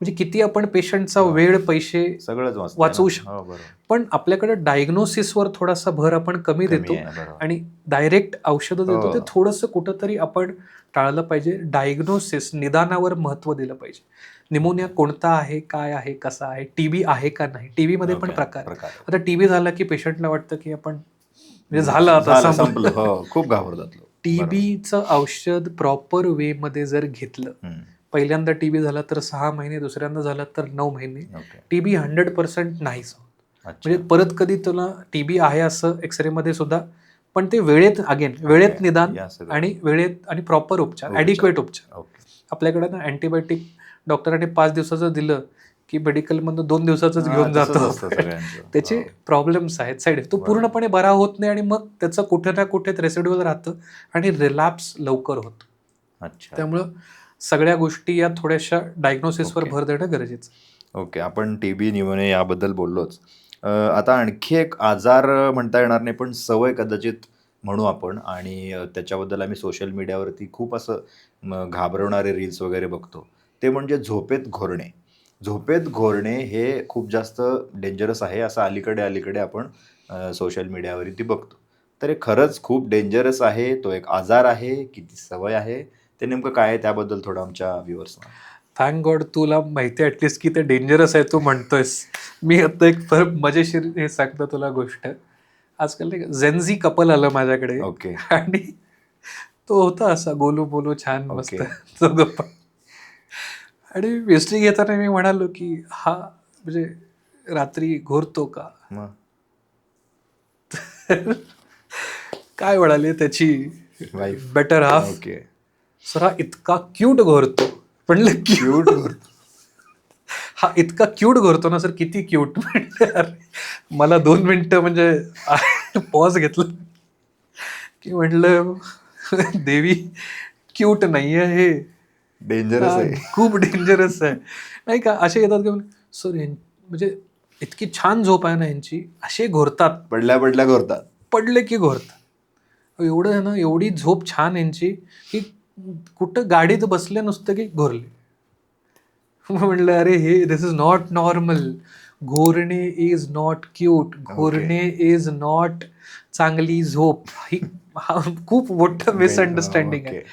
म्हणजे किती आपण पेशंटचा हा. वेळ, पैसे सगळंच वाचवू शकतो. हो, बरोबर. पण आपल्याकडे डायग्नोसिसवर थोडासा भर आपण कमी देतो आहे, बरोबर. आणि डायरेक्ट औषधं देतो. हो. ते थोडंसं कुठंतरी आपण टाळलं पाहिजे. डायग्नोसिस, निदानावर महत्त्व दिलं पाहिजे. निमोनिया कोणता आहे, काय आहे, कसा आहे, टीबी आहे का नाही. टीबीमध्ये पण Okay. प्रकार आहे. प्रकार. आता टीबी झाला की पेशंटला वाटतं की आपण म्हणजे झालं आता झालं, संपलं. संपलं. हो, खूप घाबरतात लोक. बरोबर. टीबीचं औषध प्रॉपर वे मध्ये जर घेतलं, हम्म. पहिल्यांदा टीबी झाला तर 6 महिने, दुसऱ्यांदा झाला तर 9 महिने, Okay. टीबी 100% नाहीच होत. अच्छा. म्हणजे परत कधी तुला टीबी आहे असं एक्सरेमध्ये सुद्धा, पण ते वेळेत, वेळेत Okay. निदान या सगळं. आणि वेळेत आणि प्रॉपर उपचार, ॲडिक्वेट उपचार. Okay. आपल्याकडे ना अँटीबायोटिक डॉक्टरांनी 5 दिवसाचं दिलं की मेडिकलमधून 2 दिवसाचंच हा, घेऊन तसंच जातो. असतं सगळ्यांचं. त्याचे हो. प्रॉब्लेम्स आहेत, साईड तो बरोबर. पूर्णपणे बरा होत नाही आणि मग त्याचं कुठे ना कुठे रेसिड्युअल राहतं आणि रिलॅप्स लवकर होतं. अच्छा. त्यामुळं सगळ्या गोष्टी या थोड्याशा डायग्नोसिसवर Okay. भर देणं गरजेचं. ओके, आपण टीबी, न्यूमोनिया याबद्दल बोललोच. आता आणखी एक आजार म्हणता येणार नाही, पण सवय कदाचित म्हणू आपण, आणि त्याच्याबद्दल आम्ही सोशल मीडियावरती खूप असं घाबरवणारे रील्स वगैरे बघतो. ते म्हणजे झोपेत घोरणे. झोपेत घोरणे हे खूप जास्त डेंजरस आहे, असं अलीकडे आपण सोशल मीडियावरती बघतो. तर हे खरंच खूप डेंजरस आहे, तो एक आजार आहे, किती सवय आहे, ते नेमकं काय आहे त्याबद्दल थोडं आमच्या व्ह्युअर्सना. थँक गॉड तुला माहिती आहे ॲटलिस्ट की ते डेंजरस आहे, तू म्हणतोयस. मी आता एक फार मजेशीर हे सांगतो तुला गोष्ट. आजकाल एक जेनझी कपल आलं माझ्याकडे ओके. आणि तो होता असा गोलू बोलू छान मस्त ओके. तो गप्पा. आणि वेस्टी घेताना मी म्हणालो की हा म्हणजे रात्री घोरतो का. मग काय म्हणाले त्याची wife. Better half, okay. Sir हा इतका क्यूट घोरतो. म्हणलं क्यूट. हा इतका क्यूट घोरतो ना सर, किती क्यूट. मला 2 मिनिटं म्हणजे पॉज घेतलं की म्हटलं देवी क्यूट नाहीये हे, डेंजरस आहे. खूप डेंजरस आहे. नाही का असे येतात की सर म्हणजे इतकी छान झोप आहे ना यांची, असे घोरतात, पडल्या घोरतात. पडले की घोरतात. एवढं आहे ना, एवढी झोप छान यांची की कुठं गाडीत बसले नुसतं की घोरले. म्हणलं अरे हे दिस इज नॉट नॉर्मल. घोरणे इज नॉट क्यूट. घोरणे इज नॉट चांगली झोप. ही खूप मोठं मिसअंडरस्टँडिंग आहे. ओके.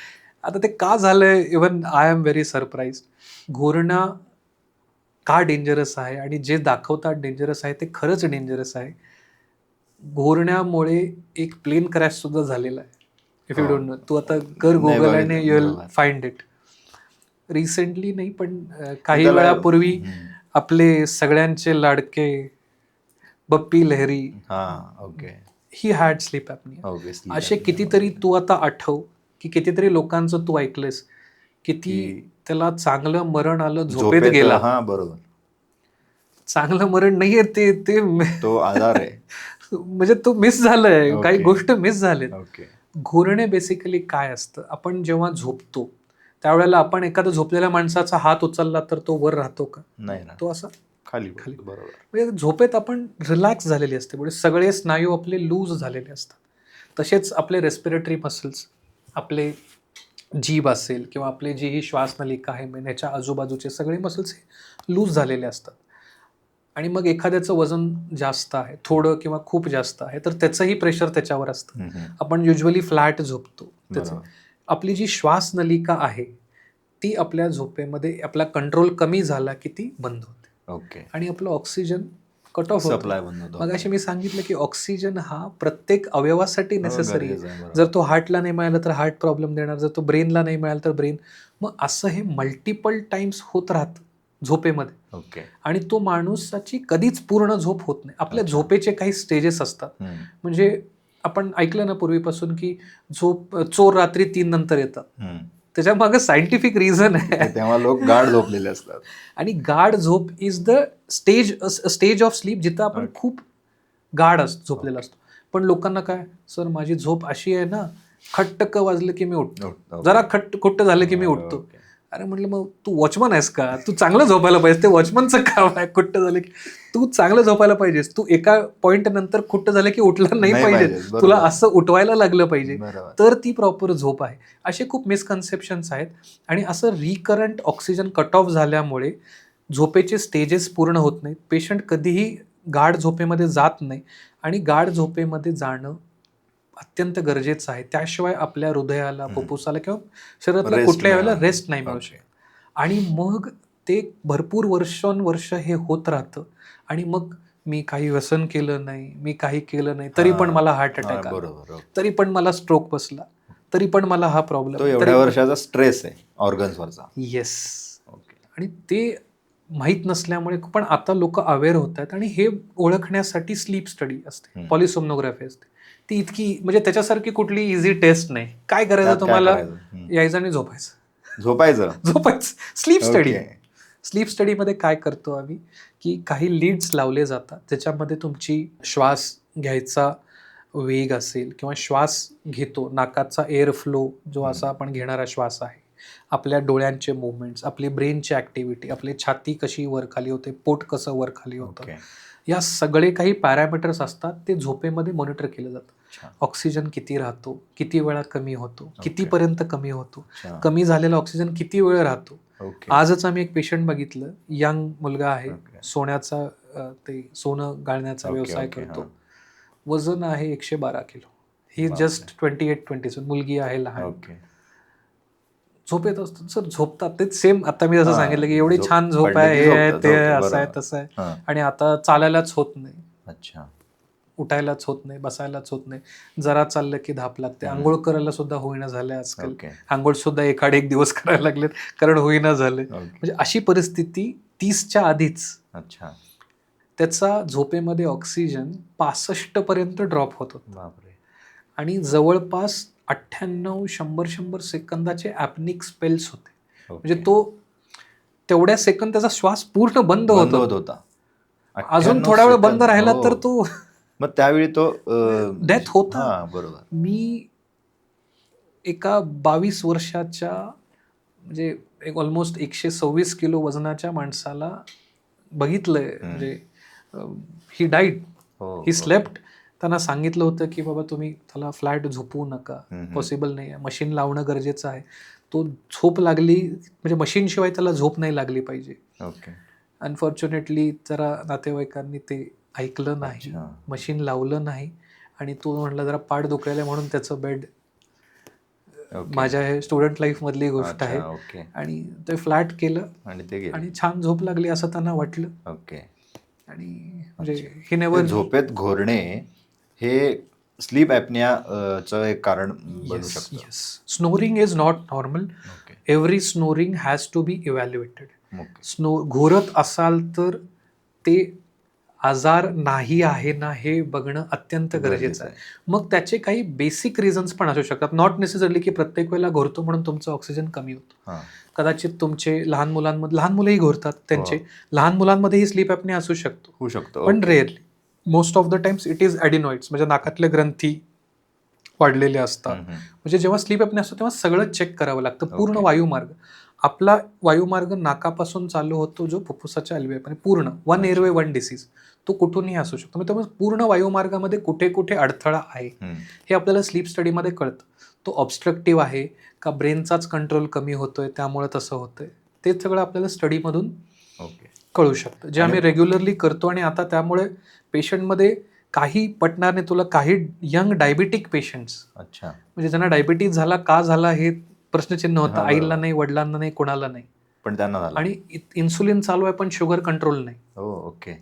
आता ते का झालंय, even I am very surprise. घोरणा का डेंजरस आहे आणि जे दाखवतात डेंजरस आहे ते खरंच डेंजरस आहे. घोरण्यामुळे एक प्लेन क्रॅश सुद्धा झालेला आहे. इफ यू डोंट नो, तू आता कर नाही गुगल आणि बघितलं, यू विल बरोबर. Find it. रिसेंटली नाही पण काही त्याला- वेळापूर्वी आपले सगळ्यांचे लाडके बप्पी लहरी, हा. Okay. He had sleep apnoea. Okay. असे कितीतरी तू आता आठव की कितीतरी लोकांचं तू ऐकलंस किती त्याला चांगलं मरण आलं, झोपेत गेला. हा, बरोबर. चांगलं मरण नाहीये ते ते तो आजार आहे. म्हणजे तो मिस झालंय, Okay. काही गोष्ट मिस झालेत. ओके. घोरणे बेसिकली काय असतं, आपण जेव्हा झोपतो त्यावेळेला आपण एखादा झोपलेल्या माणसाचा हात उचलला तर तो वर राहतो का, नाही ना, तो असा खाली. बरोबर. म्हणजे झोपेत आपण रिलॅक्स झालेली असते, म्हणजे सगळे स्नायू आपले लूज झालेले असतात. तसेच आपले रेस्पिरेटरी मसल्स, आपले जीभ असेल किंवा आपले जी ही श्वासनलिका आहे मेंदूच्या आजूबाजूचे सगळे मसल्स हे लूज झालेले असतात. आणि मग एखाद्याचं वजन जास्त आहे, थोडं किंवा खूप जास्त आहे, तर त्याचंही प्रेशर त्याच्यावर असतं. आपण युजली फ्लॅट झोपतो. त्याचं आपली जी श्वासनलिका आहे ती आपल्या झोपेमध्ये आपला कंट्रोल कमी झाला की ती बंद होते. ओके. आणि आपलं ऑक्सिजन कट ऑफ होतं. सप्लाय बंद होतो. मगाशी मी सांगितलं की ऑक्सिजन हा प्रत्येक अवयवासाठी नेसेसरी गरजेचं आहे. आहे, बरोबर. जर तो हार्टला नाही मिळाला तर हार्ट प्रॉब्लेम देणार, जर तो ब्रेनला नाही मिळाला तर ब्रेन. मग असं हे मल्टिपल टाइम्स होत राहतं झोपेमध्ये. ओके. आणि तो माणूसाची कधीच पूर्ण झोप होत नाही. आपल्या अच्छा. झोपेचे काही स्टेजेस असतात. म्हणजे आपण ऐकलं ना पूर्वीपासून की चोर रात्री 3 नंतर येतात. त्याच्या मागे सायंटिफिक रिझन आहे. तेव्हा लोक गाढ झोपलेले असतात. आणि गाढ झोप is the stage of sleep जिथं आपण खूप गाढ झोपलेला असतो. पण लोकांना काय, सर माझी झोप अशी आहे ना, खट्टक वाजलं की मी उठतो, जरा खुट्ट झालं की मी उठतो. अरे म्हटलं मग तू वॉचमन आहेस का? तू चांगलं झोपायला पाहिजे. ते वॉचमनचं काम आहे. खुट्ट झालं की तू चांगलं झोपायला पाहिजेस. तू एका पॉइंट नंतर खुट्ट झालं की उठला नाही पाहिजे. तुला असं उठवायला लागलं पाहिजे, तर ती प्रॉपर झोप आहे. असे खूप मिसकन्सेप्शन्स आहेत. आणि असं रिकरंट ऑक्सिजन कट ऑफ झाल्यामुळे झोपेचे स्टेजेस पूर्ण होत नाहीत. पेशंट कधीही गाढ झोपेमध्ये जात नाही. आणि गाढ झोपेमध्ये जाणं अत्यंत गरजेचं आहे. त्याशिवाय आपल्या हृदयाला, फुफ्फुसाला किंवा शरीरातल्या कुठल्याही वेळेला रेस्ट नाही मिळू शकत. आणि मग ते भरपूर वर्षानुवर्ष हे होत राहतं. आणि मग मी काही व्यसन केलं नाही, मी काही केलं नाही, तरी पण मला हार्ट अटॅक आला, तरी पण मला स्ट्रोक बसला, तरी पण मला हा प्रॉब्लेम. एवढ्या वर्षाचा स्ट्रेस आहे ऑर्गन्सवरचा. येस. आणि ते माहीत नसल्यामुळे पण आता लोक अवेअर होत आहेत. आणि हे ओळखण्यासाठी स्लीप स्टडी असते, पॉलिसोमनोग्राफी असते. ती इतकी म्हणजे त्याच्यासारखी कुठली इझी टेस्ट नाही. काय करायचं तुम्हाला, यायचं आणि झोपायचं. Sleep study. स्लीप स्टडीमध्ये काय करतो आम्ही की काही लीड्स लावले जातात ज्याच्यामध्ये तुमची श्वास घ्यायचा वेग असेल किंवा श्वास घेतो, नाकाचा एअर फ्लो जो असा आपण घेणारा श्वास आहे, आपल्या डोळ्यांचे मुवमेंट्स, आपली ब्रेनची ॲक्टिव्हिटी, आपली छाती कशी वर खाली होते, पोट कसं वर खाली होतं, या सगळे काही पॅरामीटर्स असतात. ते झोपेमध्ये मॉनिटर केलं जातं. ऑक्सिजन किती राहतो, किती वेळा कमी होतो, कितीपर्यंत कमी होतो, कमी झालेला ऑक्सिजन किती वेळ राहतो. आजच आम्ही एक पेशंट बघितलं, यंग मुलगा आहे, सोन्याचा ते सोनं गाळण्याचा व्यवसाय करतो. वजन आहे 112 किलो. ही जस्ट 28-27 मुलगी आहे, लहान. झोपेत असतो सर, झोपतात ते सेम. आता मी जसं सांगितलं की एवढी छान झोप आहे, हे आहे, ते आहे, असं आहे, तसं आहे. आणि आता चालायलाच होत नाही. अच्छा. उठायलाच होत नाही, बसायलाच होत नाही. जरा चाललं की धाप लागते. आंघोळ करायला सुद्धा होईना झालंय आजकाल. आंघोळ सुद्धा एक दिवस करायला लागलेत कारण होईना झाले. म्हणजे अशी परिस्थिती 30च्या आधीच. अच्छा. त्याचा झोपेमध्ये ऑक्सिजन 65 पर्यंत ड्रॉप होत होता. आणि जवळपास 98-100 सेकंदाचे ॲपनिक स्पेल्स होते. म्हणजे तो तेवढ्या सेकंद त्याचा श्वास पूर्ण बंद होत होता. अजून थोडा वेळ बंद राहिला तर तो मग त्यावेळी तो डेथ होता. बरोबर. मी एका 22 वर्षाच्या म्हणजे ऑलमोस्ट 126 किलो वजनाच्या माणसाला बघितलंय. म्हणजे ही डाईड, ही स्लेप्ट. त्यांना सांगितलं होतं की बाबा तुम्ही त्याला फ्लॅट झोपवू नका, पॉसिबल नाही आहे, मशीन लावणं गरजेचं आहे. तो झोप लागली म्हणजे मशीनशिवाय त्याला झोप नाही लागली पाहिजे. अनफॉर्च्युनेटली जरा नातेवाईकांनी ते ऐकलं नाही, मशीन लावलं नाही. आणि तो म्हटला जरा पाठ दुखायला म्हणून त्याचं बेड. माझ्या हे स्टुडंट लाईफ मधली गोष्ट आहे. आणि ते फ्लॅट केलं आणि छान झोप लागली असं त्यांना वाटलं. आणि म्हणजे हे नेव्हर. झोपेत घोरणे हे स्लीप ॲपनियाचं एक कारण बनू शकतं. Snoring is not normal. Every snoring has to be evaluated. घोरत असाल तर ते आजार नाही आहे ना हे बघणं अत्यंत गरजेचं आहे. मग त्याचे काही बेसिक रिझन्स पण असू शकतात. नॉट नेसेसरली की प्रत्येक वेळेला घोरतो म्हणून तुमचं ऑक्सिजन कमी होतं. कदाचित तुमचे लहान मुलंही घोरतात, त्यांचे लहान मुलांमध्येही स्लीप ॲपनिया असू शकतो. पण rarely. Most of the times it is adenoids, म्हणजे नाकातले ग्रंथी वाढलेले असतात. म्हणजे जेव्हा स्लीप ॲपनिया असतो तेव्हा सगळं चेक करावं लागतं, पूर्ण वायुमार्ग. आपला वायुमार्ग नाकापासून चालू होतो, जो फुफ्फुसाच्या अल्वेपर्यंत पूर्ण वन एअरवे वन डिसीज, तो कुठूनही असू शकतो. मग त्यामुळे पूर्ण वायुमार्गामध्ये कुठे कुठे अडथळा आहे हे आपल्याला स्लीप स्टडीमध्ये कळतं. तो ऑब्स्ट्रक्टिव्ह आहे का, ब्रेनचाच कंट्रोल कमी होतोय त्यामुळे तसं होतंय, ते सगळं आपल्याला स्टडीमधून ओके. कळू शकतं, जे आम्ही रेग्युलरली करतो. आणि आता त्यामुळे पेशंटमध्ये काही पटणार नाही तुला, काही यंग डायबिटिक पेशंट्स, अच्छा. म्हणजे ज्यांना डायबिटीज झाला, का झाला हे प्रश्नचिन्ह होतं, हा, बरोबर. आईला नाही, वडिलांना नाही, कोणाला नाही, पण त्यांना झाला. आणि इन्सुलिन चालू आहे पण शुगर कंट्रोल नाही. ओके.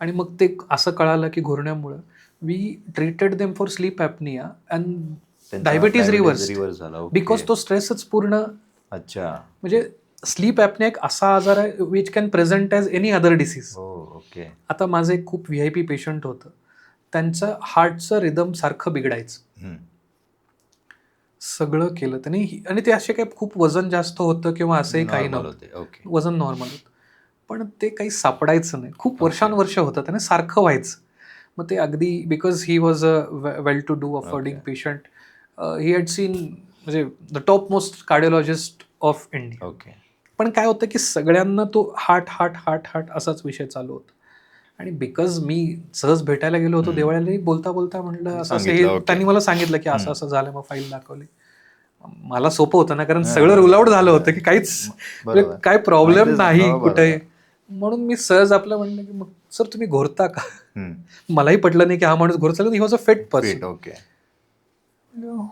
आणि मग ते असं कळालं की घोरण्यामुळं we treated them for sleep apnoea and diabetes reverse झाला. बिकॉज तो स्ट्रेसच पूर्ण. अच्छा. म्हणजे स्लीप ॲपनिया एक असा आजार आहे which can present as any other disease. Okay. आता माझं एक खूप VIP पेशंट होतं, त्यांचं हार्टचं रिदम सारखं बिघडायचं, सगळं केलं त्यांनी, आणि ते असे काही खूप वजन जास्त होतं किंवा असंही काही नव्हतं, वजन नॉर्मल होतं, पण ते काही सापडायचं नाही. खूप वर्षानुवर्ष होतं, त्याने सारखं व्हायचं. मग ते अगदी because he was a well to do affording patient, he had seen म्हणजे the top most cardiologist of India. Okay. पण काय होतं की सगळ्यांना तो हार्ट असाच विषय चालू होता. आणि बिकॉज मी सहज भेटायला गेलो होतो देवळाला, बोलता बोलता म्हणलं असं असं, हे त्यांनी मला सांगितलं की असं असं झालं, मग फाईल दाखवली. मला सोपं होतं ना, कारण सगळं रूल आउट झालं होतं की काहीच म्हणजे काय प्रॉब्लेम नाही कुठे. म्हणून मी सहज आपलं म्हणलं की मग सर तुम्ही घोरता का. मलाही पटलं नाही की हा माणूस घोरचा, he was a fit person. Okay.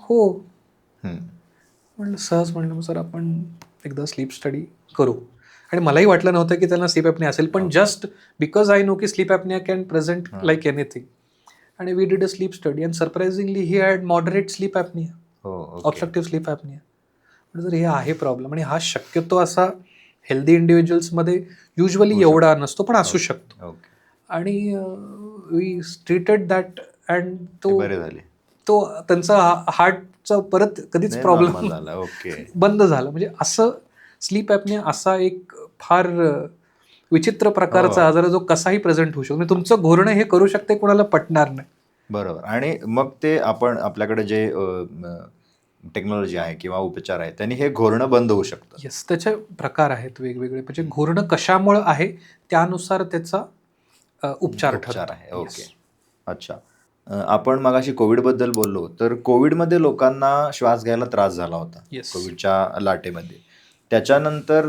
हो म्हणलं, सहज म्हणलं मग सर आपण एकदा स्लीप स्टडी करू. आणि मलाही वाटलं नव्हतं की त्यांना स्लीप ॲपनिया असेल, पण जस्ट बिकॉज आय नो की sleep apnoea can present like anything, आणि we did a sleep study and surprisingly he had moderate sleep apnoea, obstructive sleep apnoea. म्हणजे जर हे आहे प्रॉब्लेम, आणि हा शक्यतो असा हेल्दी इंडिव्हिज्युअल्समध्ये युजली एवढा नसतो, पण असू शकतो. आणि वी ट्रीटेड दॅट अँड तो त्यांचा हार्टचा परत कधीच प्रॉब्लेम बंद झाला. म्हणजे असं स्लीप ॲपनिया असा एक फार विचित्र प्रकारचा आजार जो कसाही प्रेझेंट होऊ शकतो. म्हणजे तुमचं घोरणं हे करू शकते, कोणाला पटणार नाही. बरोबर. आणि मग ते आपण आपल्याकडे जे टेक्नॉलॉजी आहे किंवा उपचार आहे त्यांनी हे घोरणं बंद होऊ शकतं. येस, त्याचे प्रकार आहेत वेगवेगळे. म्हणजे घोरणं कशामुळे आहे त्यानुसार त्याचा उपचार आहे. ओके. अच्छा. आपण मगाशी कोविडबद्दल बोललो, तर कोविडमध्ये लोकांना श्वास घ्यायला त्रास झाला होता. कोविडच्या लाटेमध्ये. त्याच्यानंतर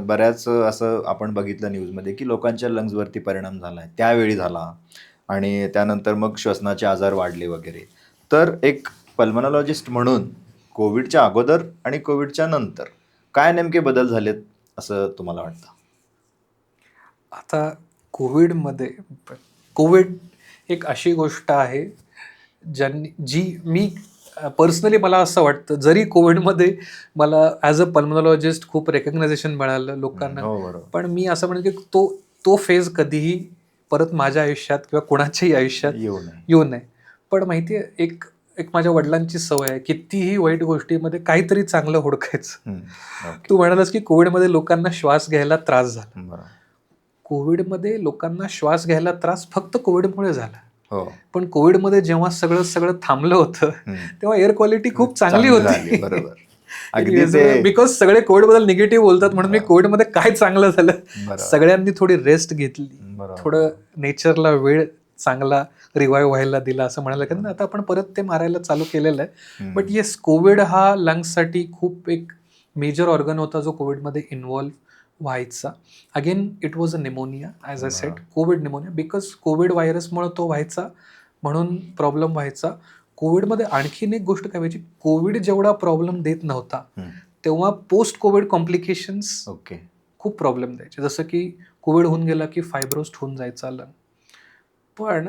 बऱ्याच असं आपण बघितलं न्यूजमध्ये की लोकांच्या लंग्सवरती परिणाम झाला आहे, त्यावेळी झाला, आणि त्यानंतर मग श्वसनाचे आजार वाढले वगैरे. तर एक पल्मोनॉलॉजिस्ट म्हणून कोविडच्या अगोदर आणि कोविडच्या नंतर काय नेमके बदल झालेत असं तुम्हाला वाटतं? आता कोविड एक अशी गोष्ट आहे जी मी पर्सनली मला असं वाटतं, जरी कोविडमध्ये मला ॲज अ पल्मोनॉलॉजिस्ट खूप रेकग्नायझेशन मिळालं लोकांना, पण मी असं म्हणेन की तो फेज कधीही परत माझ्या आयुष्यात किंवा कोणाच्याही आयुष्यात येऊ नये. पण माहिती आहे, एक माझ्या वडिलांची सवय आहे, कितीही वाईट गोष्टीमध्ये काहीतरी चांगलं हुडकायचं. तू म्हणालास की कोविडमध्ये लोकांना श्वास घ्यायला त्रास झाला. कोविडमध्ये लोकांना श्वास घ्यायला त्रास फक्त कोविडमुळे झाला. पण कोविडमध्ये जेव्हा सगळं थांबलं होतं तेव्हा एअर क्वालिटी खूप चांगली होती. बिकॉज सगळे कोविडबद्दल निगेटिव्ह बोलतात, म्हणून मी कोविडमध्ये काय चांगलं झालं, सगळ्यांनी थोडी रेस्ट घेतली, थोडं नेचरला वेळ चांगला रिवाईव्ह व्हायला दिला असं म्हणायला कारण आता आपण परत ते मारायला चालू केलेलं आहे. बट येस, कोविड हा लंग्ससाठी खूप एक मेजर ऑर्गन होता जो कोविडमध्ये इन्व्हॉल्व्ह व्हायचा. Again it was a pneumonia, as a set, Covid pneumonia, because Covid व्हायरसमुळे तो व्हायचा म्हणून प्रॉब्लेम व्हायचा. कोविडमध्ये आणखीन एक गोष्ट काय व्हायची, कोविड जेवढा प्रॉब्लेम देत नव्हता तेव्हा पोस्ट कोविड कॉम्प्लिकेशन्स खूप प्रॉब्लेम द्यायचे. जसं की कोविड होऊन गेला की फायब्रोस्ट होऊन जायचा लंग. पण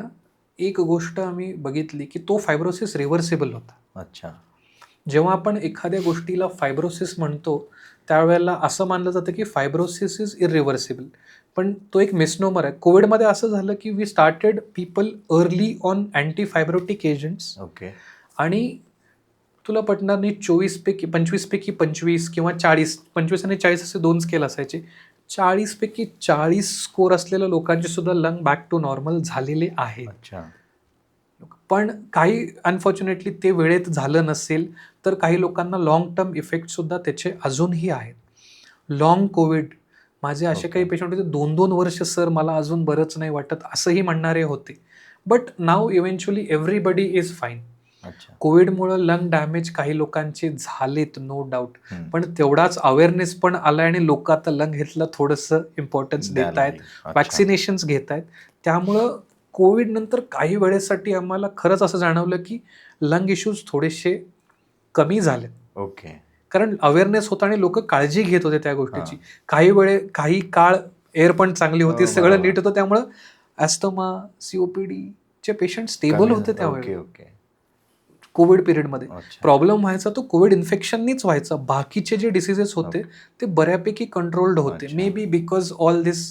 एक गोष्ट आम्ही बघितली की तो फायब्रोसिस रिव्हर्सेबल होता. अच्छा. जेव्हा आपण एखाद्या गोष्टीला फायब्रोसिस म्हणतो त्यावेळेला असं मानलं जातं की फायब्रोसिस इज इरिव्हर्सिबल, पण तो एक मिसनोमर आहे. कोविडमध्ये असं झालं की we started people early on anti fibrotic agents. आणि तुला पटणार नाही, 25पैकी 25 किंवा 40, 25 आणि 40 असे 2 स्केल असायचे. 40पैकी 40 स्कोर असलेल्या लोकांचे सुद्धा लंग बॅक टू नॉर्मल झालेले आहे. पण काही अनफॉर्च्युनेटली ते वेळेत झालं नसेल तर काही लोकांना लॉंग टर्म इफेक्ट सुद्धा त्याचे अजूनही आहेत. लॉंग कोविड, माझे असे काही Okay. पेशंट होते 2-2 वर्ष सर मला अजून बरंच नाही वाटत असंही म्हणणारे होते. But now eventually everybody is fine. अच्छा. कोविडमुळं लंग डॅमेज काही लोकांचे झालेत, नो डाऊट. हम्म. पण तेवढाच अवेअरनेस पण आलाय आणि लोक आता लंग हेल्थला थोडंसं इम्पॉर्टन्स द्यायला देत आहेत, लागली. अच्छा. वॅक्सिनेशन्स घेत आहेत. त्यामुळं कोविड नंतर काही वेळेसाठी आम्हाला खरंच असं जाणवलं की लंग इश्यूज थोडेसे कमी झाले. ओके. कारण अवेअरनेस होता आणि लोक काळजी घेत होते त्या गोष्टीची. काही काळ एअर पण चांगली होती, हो, सगळं बरोबर. नीट होतं. त्यामुळं ॲस्थमा, COPD चे पेशंट स्टेबल कमी होते झालं. त्यावेळी. ओके. कोविड पिरियडमध्ये अच्छा. प्रॉब्लेम व्हायचा तो कोविड इन्फेक्शननीच व्हायचा. बाकीचे जे डिसिजेस होते Okay. ते बऱ्यापैकी कंट्रोल्ड होते. अच्छा. May be because all this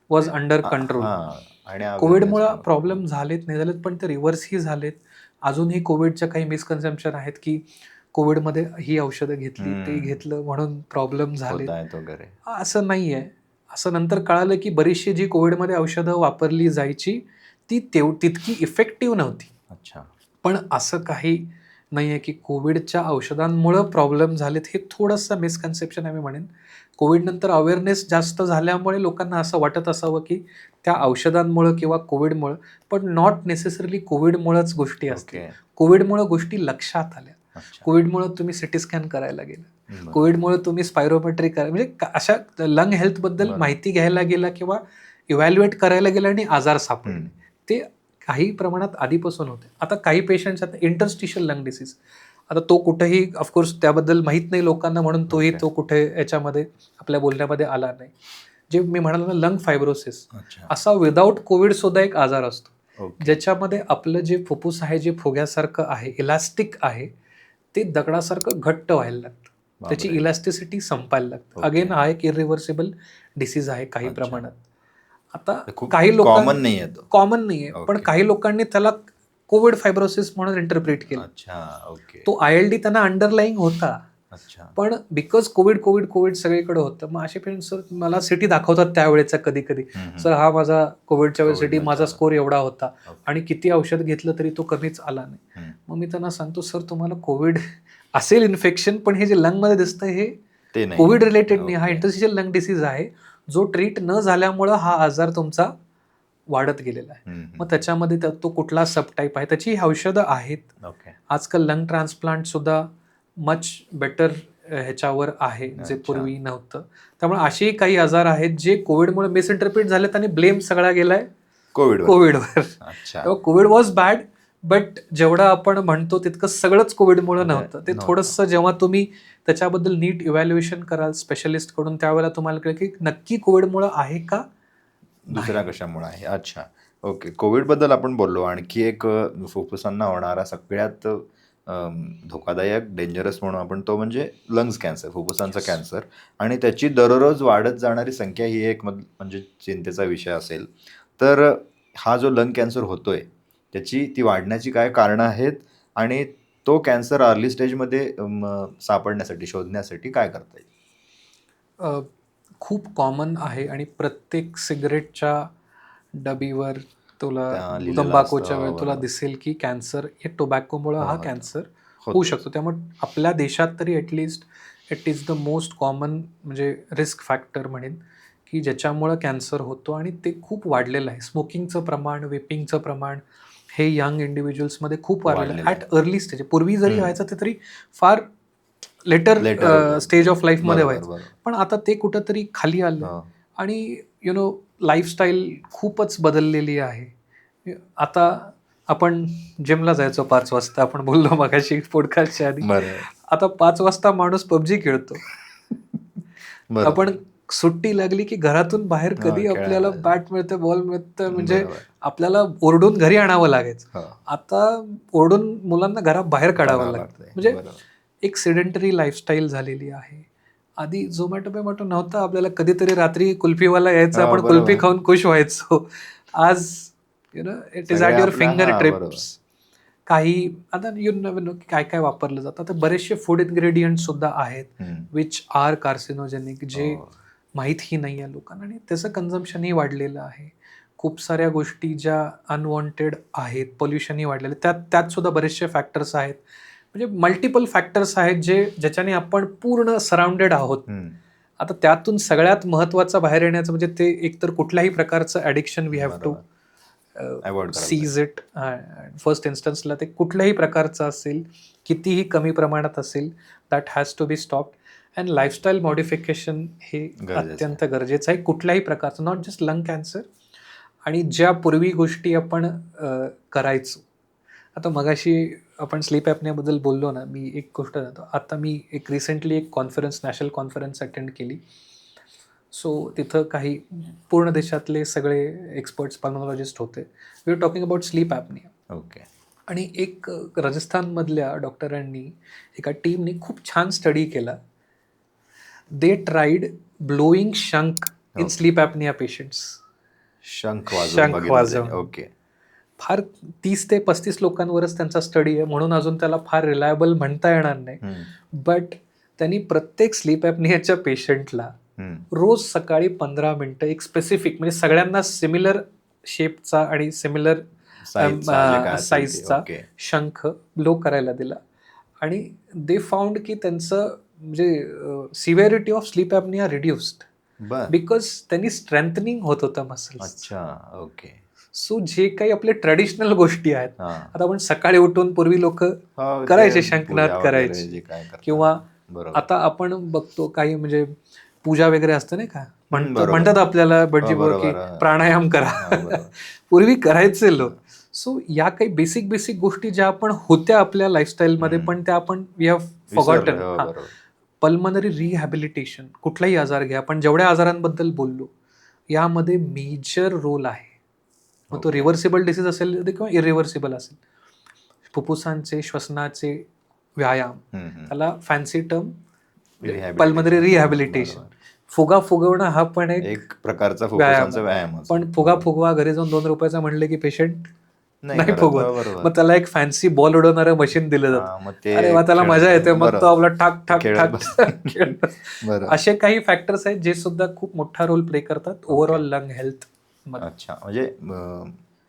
was under control. हां. आणि awareness कोविडमुळे पण होतं. प्रॉब्लेम झालेत नाही झालेत, पण ते रिव्हर्सही झालेत. अजूनही कोविडच्या काही मिसकन्सेप्शन आहेत की कोविडमध्ये ही औषधं घेतली, ते घेतलं म्हणून प्रॉब्लेम झालेत. होत आहेत वगैरे. असं नाही आहे. असं नंतर कळालं की बरीचशी जी कोविडमध्ये औषधं वापरली जायची ती तितकी इफेक्टिव्ह नव्हती. अच्छा. पण असं काही नाही आहे की कोविडच्या औषधांमुळं प्रॉब्लेम झालेत, हे थोडंसं मिसकन्सेप्शन आहे मी म्हणेन. कोविडनंतर अवेअरनेस जास्त झाल्यामुळे लोकांना असं वाटत असावं की त्या औषधांमुळं किंवा कोविडमुळं, पण नॉट नेसेसरली कोविडमुळंच गोष्टी असतील. ओके. कोविडमुळं गोष्टी लक्षात आल्या. अच्छा. कोविडमुळं तुम्ही सिटी स्कॅन करायला गेला. बरं. कोविडमुळं तुम्ही स्पायरोमेट्री म्हणजे अशा लंग हेल्थबद्दल बरं. माहिती घ्यायला गेला किंवा इव्हॅल्युएट करायला गेला आणि आजार सापडले. हम्म. ते काही प्रमाणात आधीपासून होते. आता काही पेशंट्स आता इंटरस्टिशियल लंग डिसीज, आता तो कुठेही ऑफकोर्स त्याबद्दल माहीत नाही लोकांना म्हणून तोही Okay. तो कुठे याच्यामध्ये आपल्या बोलण्यामध्ये आला नाही. जे मी म्हणालो ना लंग फायब्रोसिस, अच्छा. असा विदाऊट कोविड सुद्धा एक आजार असतो. ओके. ज्याच्यामध्ये आपलं जे फुफ्फुस आहे जे फुग्यासारखं आहे, इलास्टिक आहे, ते दगडासारखं घट्ट व्हायला लागतं. त्याची बापरे. इलास्टिसिटी संपायला लागतं. Okay. अगेन हा एक इरिव्हर्सिबल डिसीज आहे काही अच्छा. प्रमाणात. आता ते खूप काही कॉमन नाही आहे तो. कॉमन नाहीये, पण Okay. काही लोकांनी त्याला कोविड फायब्रोसिस म्हणून इंटरप्रिट केलं. अच्छा. ओके. तो ILD त्यांना अंडरलाईंग होता, अच्छा. पण बिकॉज कोविड सगळीकडे होतं. मग असे पेशंट सर मला सिटी दाखवतात त्यावेळेचा कधी हम्म. सर हा माझा कोविडच्या वेळेस सिटी कोविडमध्ये माझा आला. स्कोर एवढा होता Okay. आणि किती औषध घेतलं तरी तो कमीच आला नाही. हम्म. मग मी त्यांना सांगतो सर तुम्हाला कोविड असेल इन्फेक्शन, पण हे जे लंगमध्ये दिसतं हे ते नाही. कोविड रिलेटेड नाही, हा Okay. इंटरस्टिशियल लंग डिसीज आहे जो ट्रीट न झाल्यामुळं हा आजार तुमचा वाढत गेलेला आहे. हम्म. मग त्याच्यामध्ये तो कुठला सबटाईप आहे, त्याची औषधं आहेत. ओके. आजकाल लंग ट्रान्सप्लांट सुद्धा मच बेटर ह्याच्यावर आहे, जे अच्छा. पूर्वी नव्हतं. त्यामुळे असेही काही आजार आहेत जे कोविडमुळे मिसइंटरप्रिट झालेत आणि ब्लेम सगळा गेलाय कोविडवर. अच्छा. तेव्हा कोविड वॉज बॅड, बट जेवढं आपण म्हणतो तितकं सगळंच कोविडमुळे नव्हतं. ते नव्हतं. थोडंसं जेव्हा तुम्ही त्याच्याबद्दल नीट इव्हॅल्युएशन कराल स्पेशलिस्टकडून, त्यावेळेला तुम्हाला कळेल की नक्की कोविडमुळे आहे का दुसऱ्या कशामुळे आहे. अच्छा. ओके. कोविडबद्दल आपण बोललो. आणखी एक फुफ्फुसांना होणारा सगळ्यात धोकादायक डेंजरस म्हणून आपण तो म्हणजे लंग्स कॅन्सर, फुफ्फुसांचा Yes. कॅन्सर. आणि त्याची दररोज वाढत जाणारी संख्या ही एक म्हणजे चिंतेचा विषय असेल. तर हा जो लंग कॅन्सर होतोय ती वाढण्याची काय कारणं आहेत आणि तो कॅन्सर अर्ली स्टेजमध्ये सापडण्यासाठी शोधण्यासाठी काय करता येईल? खूप कॉमन आहे आणि प्रत्येक सिगरेटच्या डबीवर तुला त्या लिहिलेलं तंबाखूच्या असतं. वेळी तुला बरोबर. दिसेल की कॅन्सर हे टोबॅकोमुळं हा होतं. कॅन्सर होऊ होतोच. शकतो. त्यामुळे आपल्या देशात तरी at least it is the most common म्हणजे रिस्क फॅक्टर म्हणेन की ज्याच्यामुळं कॅन्सर होतो आणि ते खूप वाढलेलं आहे. स्मोकिंगचं प्रमाण, वेपिंगचं प्रमाण हे यंग इंडिव्हिज्युअल्समध्ये खूप वाढलेलं आहे. At early stage. पूर्वी जरी व्हायचं ते तरी फार लेटर स्टेज ऑफ लाईफमध्ये व्हायचं, पण आता ते कुठंतरी खाली आलं आणि लाईफस्टाईल खूपच बदललेली आहे. आता आपण जिमला जायचो 5 वाजता, आपण बोललो मगाशी पॉडकास्टच्या आधी. आता 5 वाजता माणूस PUBG खेळतो. आपण सुट्टी लागली की घरातून बाहेर कधी आपल्याला बॅट मिळतं, बॉल मिळतं, म्हणजे आपल्याला ओरडून घरी आणावं लागायचं. आता ओरडून मुलांना घरात बाहेर काढावं लागतं. म्हणजे एक सेडेंटरी लाईफस्टाईल झालेली आहे. आधी झोमॅटो नव्हता, आपल्याला कधीतरी रात्री कुल्फीवाला यायचा, आपण कुल्फी खाऊन खुश व्हायचो. आज it is at your finger tips. काही आता काय काय वापरलं जातं. आता बरेचसे फूड इन्ग्रेडियंट सुद्धा आहेत विच आर कार्सिनोजेनिक, जे माहीतही नाही आहे लोकांना आणि त्याचं कन्झम्पशनही वाढलेलं आहे. खूप साऱ्या गोष्टी ज्या अनवॉन्टेड आहेत, पोल्युशनही वाढलेलं, त्यात सुद्धा बरेचसे फॅक्टर्स आहेत. म्हणजे मल्टिपल फॅक्टर्स आहेत ज्याच्याने आपण पूर्ण सराउंडेड आहोत. आता त्यातून सगळ्यात महत्त्वाचं बाहेर येण्याचं म्हणजे ते एकतर कुठल्याही प्रकारचं addiction we have to Avoid करायला सीज इट. फर्स्ट इन्स्टन्सला ते कुठल्याही प्रकारचं असेल, कितीही कमी प्रमाणात असेल, that has to be stopped. And lifestyle modification हे गरजेचं अत्यंत गरजेचं आहे कुठल्याही प्रकारचं, नॉट जस्ट लंग कॅन्सर. आणि ज्या पूर्वी गोष्टी आपण करायचो, आता मगाशी आपण स्लीप ॲपनियाबद्दल बोललो ना, मी एक गोष्ट जातो. आता मी एक रिसेंटली एक कॉन्फरन्स, नॅशनल कॉन्फरन्स अटेंड केली. सो तिथं काही पूर्ण देशातले सगळे एक्सपर्ट्स पल्मोनॉलॉजिस्ट होते. We are talking about sleep apnoea. Okay. आणि एक राजस्थानमधल्या डॉक्टरांनी, एका टीमनी खूप छान स्टडी केला. They tried blowing shankh in sleep apnoea patients. शंख शंख वाजवून. वाजवून. ओके. फार 30 ते 35 लोकांवरच त्यांचा स्टडी आहे, म्हणून अजून त्याला फार रिलायबल म्हणता येणार नाही. बट त्यांनी प्रत्येक स्लीप ॲपनियाच्या पेशंटला रोज सकाळी 15 मिनिटं एक स्पेसिफिक, म्हणजे सगळ्यांना सिमिलर शेपचा आणि सिमिलर साईजचा शंख ब्लो करायला दिला. आणि दे फाउंड की त्यांचं म्हणजे severity of sleep apnoea reduced because त्यांनी स्ट्रेंथनिंग होत होतं मसल्स. अच्छा. ओके. सो जे काही आपले ट्रेडिशनल गोष्टी आहेत, आता आपण सकाळी उठून पूर्वी लोक करायचे, शंखनाद करायचे, किंवा आता आपण बघतो काही म्हणजे पूजा वगैरे असतं नाही का, म्हणतात आपल्याला बडजीबो की प्राणायाम करा. पूर्वी करायचे लोक. सो या काही बेसिक गोष्टी ज्या आपण होत्या आपल्या लाईफस्टाईलमध्ये, पण त्या आपण we have forgotten. Pulmonary rehabilitation, कुठलाही आजार घ्या, आपण जेवढ्या आजारांबद्दल बोललो यामध्ये मेजर रोल आहे. मग तो रिव्हर्सिबल डिसीज असेल किंवा इरिव्हर्सिबल असेल. फुफ्फुसांचे, श्वसनाचे व्यायाम, त्याला फॅन्सी टर्म पल्मनरी रिहॅबिलिटेशन. फुगा फुगवणं हा पण एक प्रकारचा व्यायाम. पण फुगा फुगवा घरी जाऊन 2 रुपयाचा म्हणले की पेशंट नाही फुगवत. मग त्याला एक फॅन्सी बॉल उडवणारं मशीन दिलं जातं. अरे वा, त्याला मजा येते, मग तो आपला ठाक ठाक ठाक. असे काही फॅक्टर्स आहेत जे सुद्धा खूप मोठा रोल प्ले करतात ओव्हरऑल लंग हेल्थ. अच्छा. म्हणजे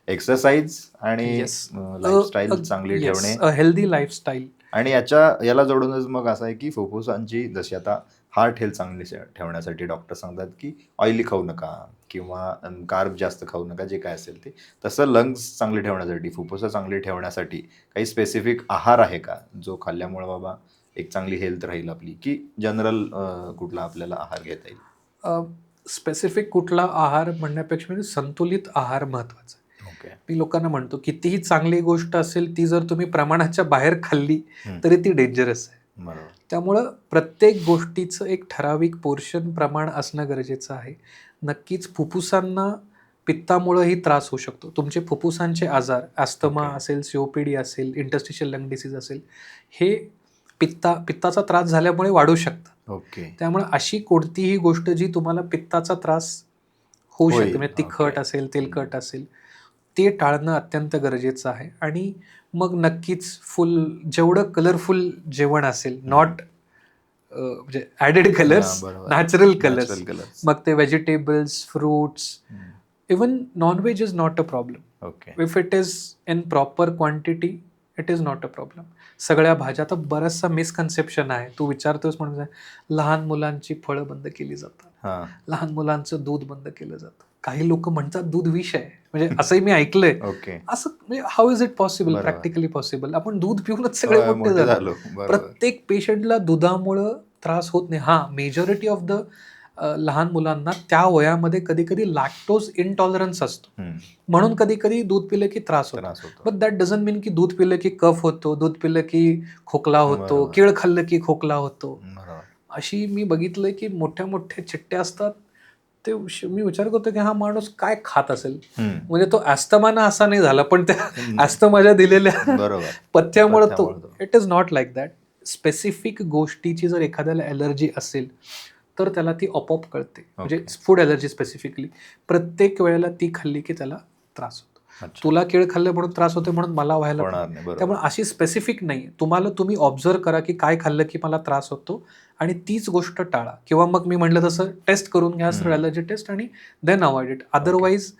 एक्सरसाइज आणि लाईफस्टाईल चांगली ठेवणे, हेल्दी लाईफस्टाईल. आणि याला जोडूनच मग असं आहे की फुफ्फुसांची, जशी आता हार्ट हेल्थ चांगली ठेवण्यासाठी डॉक्टर सांगतात की ऑइली खाऊ नका किंवा कार्ब जास्त खाऊ नका, जे काय असेल ते. तसं लंग्स चांगली ठेवण्यासाठी, फुफ्फुसं चांगली ठेवण्यासाठी काही स्पेसिफिक आहार आहे का, जो खाल्ल्यामुळे बाबा एक चांगली हेल्थ राहील आपली, की जनरल कुठला आपल्याला आहार घेता येईल? स्पेसिफिक कुठला आहार म्हणण्यापेक्षा म्हणजे संतुलित आहार महत्वाचा. मी लोकांना म्हणतो, कितीही चांगली गोष्ट असेल ती जर तुम्ही प्रमाणाच्या बाहेर खाल्ली तरी ती डेंजरस आहे. त्यामुळं प्रत्येक गोष्टीचं एक ठराविक पोर्शन प्रमाण असणं गरजेचं आहे. नक्कीच फुफ्फुसांना पित्तामुळंही त्रास होऊ शकतो. तुमचे फुफ्फुसांचे आजार, ॲस्थमा असेल, COPD असेल, इंटरस्टिशियल लंग डिसीज असेल, हे पित्ताचा त्रास झाल्यामुळे वाढू शकतात. त्यामुळे अशी कोणतीही गोष्ट जी तुम्हाला पित्ताचा त्रास होऊ शकते, म्हणजे तिखट असेल, तेलकट असेल, ते टाळणं अत्यंत गरजेचं आहे. आणि मग नक्कीच जेवढं कलरफुल जेवण असेल, नॉट म्हणजे ॲडेड कलर्स, नॅचरल कलर्स, मग ते vegetables, fruits, even non-veg is not a problem. If it is in proper quantity it is not a problem. सगळ्या भाज्या, आता बराचसा मिसकन्सेप्शन आहे, तू विचारतोस म्हणून लहान मुलांची फळं बंद केली जातात, लहान मुलांचं दूध बंद केलं जातं. काही लोक म्हणतात दूध विष आहे, म्हणजे असंही मी ऐकलंय. असं म्हणजे how is it possible, practically possible? आपण दूध पिऊनच सगळे मोठे झालो. प्रत्येक पेशंटला दुधामुळं त्रास होत नाही. हा, मेजॉरिटी ऑफ द लहान मुलांना त्या वयामध्ये कधी कधी लॅक्टोज इंटॉलरन्स असतो, म्हणून कधी कधी दूध पिलं की त्रास होतो. बट दॅट डझंट मीन की दूध पिलं की कफ होतो, दूध पिलं की खोकला होतो, केळ खाल्लं की खोकला होतो. अशी मी बघितलंय की मोठ्या मोठ्या चिट्ट्या असतात. ते मी विचार करतो की हा माणूस काय खात असेल, म्हणजे तो ॲस्थमानं असा नाही झाला, पण त्या ॲस्थमाच्या दिलेल्या पथ्यामुळे तो. It is not like that. Specific गोष्टीची जर एखाद्याला ॲलर्जी असेल तर त्याला ती आपोआप कळते. म्हणजे फूड ॲलर्जी स्पेसिफिकली प्रत्येक वेळेला ती खाल्ली की त्याला त्रास होतो. तुला केळ खाल्लं म्हणून त्रास होते म्हणून मला व्हायला, त्यामुळे अशी स्पेसिफिक नाही. तुम्ही ऑब्झर्व करा की काय खाल्लं की मला त्रास होतो आणि तीच गोष्ट टाळा. किंवा मग मी म्हटलं तसं टेस्ट करून घ्या, सरळ ॲलर्जी टेस्ट, आणि देन अवॉइड इट. अदरवाईज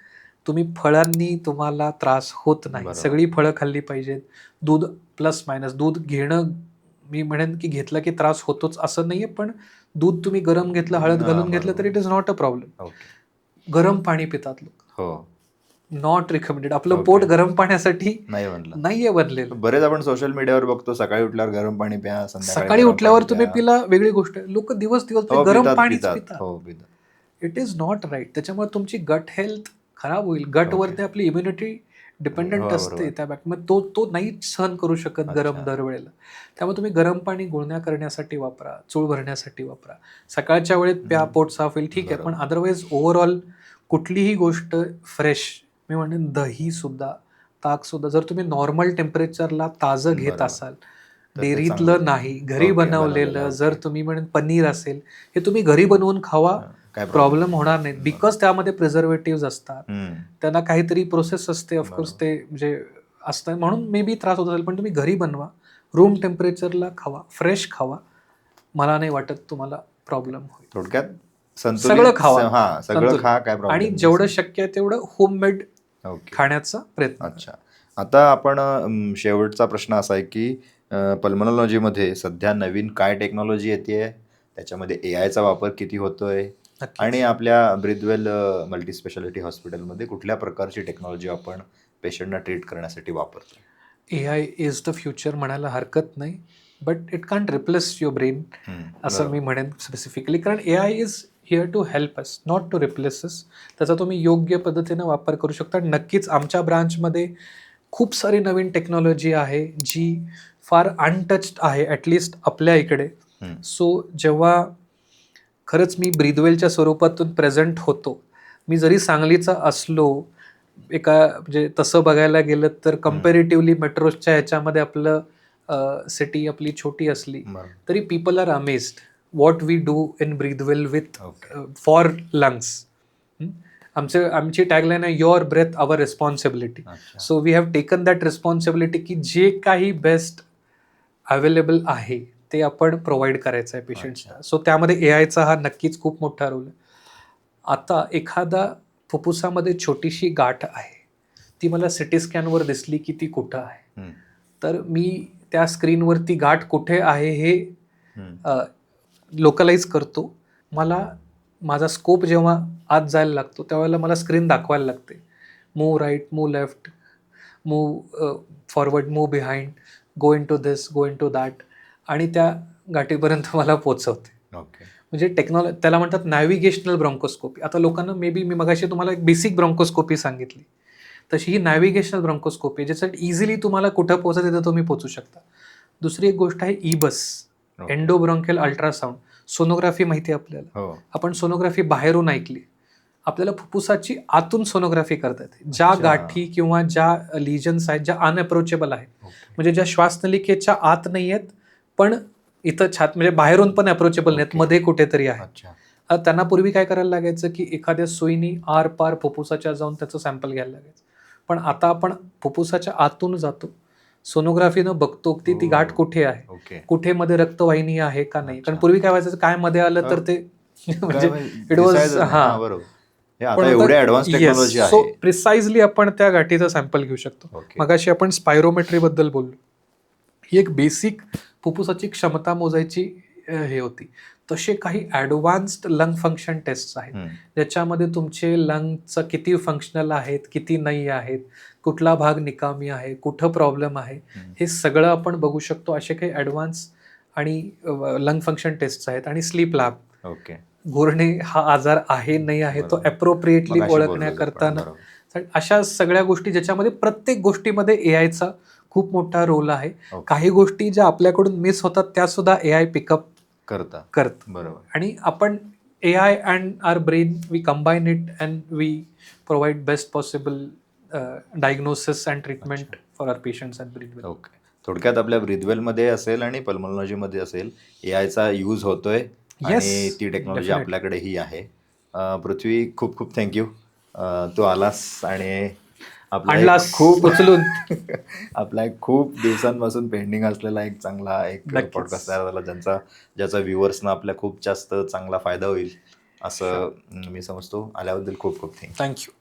तुम्ही फळांनी तुम्हाला त्रास होत नाही. सगळी फळं खाल्ली पाहिजेत. दूध प्लस मायनस, दूध घेणं मी म्हणेन की घेतलं की त्रास होतोच असं नाहीये, पण दूध तुम्ही गरम घेतलं, हळद हा, घालून घेतलं बरोबर. तर it is not a problem. Okay. गरम पाणी पितात लोक, हो. Not recommended. आपलं ओके. पोट गरम पाण्यासाठी नाही म्हणलं. नाहीये बनलेलं. बरेच आपण सोशल मीडियावर बघतो, सकाळी उठल्यावर गरम पाणी प्या, संध्याकाळी सकाळी गरम उठल्यावर पाणी तुम्ही प्या. पिला वेगळी गोष्ट आहे, लोक दिवस दिवस हो, गरम पितात पाणीच पितात. पितात. हो, पितात. It is not right. त्याच्यामुळे तुमची गट हेल्थ खराब होईल. गटवरती आपली इम्युनिटी डिपेंडंट हो, असते. बरोबर. त्या मग तो नाही सहन करू शकत गरम अच्छा. दरवेळेला. त्यामुळे तुम्ही गरम पाणी गुळण्या करण्यासाठी वापरा, चूळ भरण्यासाठी वापरा, सकाळच्या वेळेत प्या, पोट साफ होईल, ठीक आहे. पण बरोबर. अदरवाईज ओव्हरऑल कुठलीही गोष्ट फ्रेश, मी म्हणेन दही सुद्धा, ताक सुद्धा, जर तुम्ही नॉर्मल टेम्परेचरला ताजं घेत बरोबर. असाल, तर ते डेअरीतलं चांगलं. नाही, घरी ओके, बनवलेलं, बनवलेलं. जर ओके. तुम्ही म्हणेन पनीर असेल, हे तुम्ही घरी बनवून खावा, काय प्रॉब्लेम होणार नाही. बिकॉज त्यामध्ये प्रिझर्वेटिव्ह असतात, हम्म. त्यांना काहीतरी प्रोसेस असते, ऑफकोर्स बरोबर. ते म्हणजे असतं, म्हणून मे बी त्रास होत असेल. पण तुम्ही घरी बनवा, रूम टेम्परेचरला खावा, फ्रेश खावा, मला नाही वाटत तुम्हाला प्रॉब्लेम होईल. थोडक्यात सगळं संतुलित खावा, हा सगळं संतुलित. खा, काय आणि प्रॉब्लेम जेवढं शक्य आहे तेवढं होममेड ओके. खाण्याचा प्रयत्न. अच्छा. आता आपण शेवटचा प्रश्न असा आहे की पल्मोनॉलॉजीमध्ये सध्या नवीन काय टेक्नॉलॉजी येते, त्याच्यामध्ये AI चा वापर किती होतोय, नक्कीच. आणि आपल्या ब्रीदवेल मल्टी स्पेशालिटी हॉस्पिटलमध्ये कुठल्या प्रकारची टेक्नॉलॉजी आपण पेशंटना ट्रीट करण्यासाठी वापरतो? AI इज द फ्युचर म्हणायला हरकत नाही, but it can't replace your brain, असं मी म्हणेन स्पेसिफिकली. कारण AI is here to help us, not to replace us. त्याचा तुम्ही योग्य पद्धतीनं वापर करू शकता. नक्कीच आमच्या ब्रांचमध्ये खूप सारी नवीन टेक्नॉलॉजी आहे जी फार अनटच्ड आहे, ॲटलिस्ट आपल्या इकडे. सो जेव्हा खरंच मी ब्रीदवेलच्या स्वरूपातून प्रेझेंट होतो, मी जरी सांगलीचा असलो, एका म्हणजे तसं बघायला गेलं तर कम्पॅरेटिव्हली मेट्रोच्या ह्याच्यामध्ये आपलं सिटी आपली छोटी असली तरी people are amazed what we do in Breathwell with for lungs. आमची टॅगलाईन आहे, your breath our responsibility. So we have taken that responsibility की जे काही बेस्ट अवेलेबल आहे ते आपण प्रोव्हाइड करायचं आहे पेशंट्सना. सो त्यामध्ये AIचा हा नक्कीच खूप मोठा रोल आहे. आता एखादा फुफ्फुसामध्ये छोटीशी गाठ आहे, ती मला सिटी स्कॅनवर दिसली की ती कुठं आहे, तर मी त्या स्क्रीनवरती गाठ कुठे आहे हे लोकलाइज करतो. मला माझा स्कोप जेव्हा आत जायला लागतो त्यावेळेला मला स्क्रीन दाखवायला लागते, move right, move left, move forward, move behind, go into this, go into that, आणि त्या गाठीपर्यंत मला पोचवते. म्हणजे टेक्नॉलॉजी, त्याला म्हणतात नॅव्हिगेशनल ब्रॉन्कोस्कोपी. आता लोकांना मे बी, मी मगाशी तुम्हाला एक बेसिक ब्रॉन्कोस्कोपी सांगितली, तशी ही नॅव्हिगेशनल ब्रॉन्कोस्कोपी, ज्याच्यासाठी इझिली तुम्हाला कुठं पोहोचत येतं तुम्ही पोचू शकता. दुसरी एक गोष्ट आहे ई-बस, एंडोब्रॉन्कियल अल्ट्रासाऊंड. सोनोग्राफी माहिती आहे आपल्याला, आपण सोनोग्राफी बाहेरून ऐकली, आपल्याला फुफ्फुसाची आतून सोनोग्राफी करता येते. ज्या गाठी किंवा ज्या लिजन्स आहेत ज्या अनअप्रोचेबल आहेत, म्हणजे ज्या श्वासनलिकेच्या आत नाही आहेत पण इथं म्हणजे बाहेरून पण अप्रोचेबल नाहीत, मध्ये कुठेतरी आहे, त्यांना पूर्वी काय करायला लागायचं की एखाद्या सुईनी आर पार फुफ्फुसाच्या जाऊन त्याचं सॅम्पल घ्यायला लागायचं. पण आता आपण फुफ्फुसाच्या आतून जातो, सोनोग्राफीनं बघतो की ती गाठ कुठे आहे, कुठे मध्ये रक्तवाहिनी आहे का नाही. कारण पूर्वी काय व्हायचं, काय मध्ये आलं तर ते म्हणजे इट वॉज सो प्रिसाइजली आपण त्या गाठीचं सॅम्पल घेऊ शकतो. मगाशी आपण स्पायरोमेट्री बद्दल बोललो, ही एक बेसिक फुफ्फुसाची क्षमता मोजायची हे होती. तसे काही ॲडव्हान्स्ड लंग फंक्शन टेस्ट आहेत, ज्याच्यामध्ये तुमचे लंगचं किती फंक्शनल आहेत, किती नाही आहेत, कुठला भाग निकामी आहे, कुठं प्रॉब्लेम आहे, हे सगळं आपण बघू शकतो. असे काही ॲडव्हान्स आणि लंग फंक्शन टेस्ट आहेत. आणि स्लीप लॅब, घोरणे हा आजार आहे नाही आहे तो अप्रोप्रिएटली ओळखण्याकरता, अशा सगळ्या गोष्टी ज्याच्यामध्ये प्रत्येक गोष्टीमध्ये AIचा खूप मोठा रोल आहे. काही गोष्टी ज्या आपल्याकडून मिस होतात त्या सुद्धा AI पिकअप करतं. बरोबर. आणि आपण AI and our brain, we combine it and we provide best possible diagnosis and treatment for our patients and Breathwell. Okay. थोडक्यात आपल्या ब्रीदवेलमध्ये असेल आणि पल्मोनॉलॉजीमध्ये असेल AIचा यूज होतोय आणि ती टेक्नॉलॉजी आपल्याकडेही आहे. पृथ्वी, खूप खूप थँक्यू, तू आलास आणि आपला खूप उचलून आपला खूप दिवसांपासून पेंडिंग असलेला एक चांगला पॉडकास्ट तयार झाला, ज्याचा व्ह्युअर्सना आपल्या खूप जास्त चांगला फायदा होईल असं मी समजतो. आल्याबद्दल खूप खूप थँक्यू.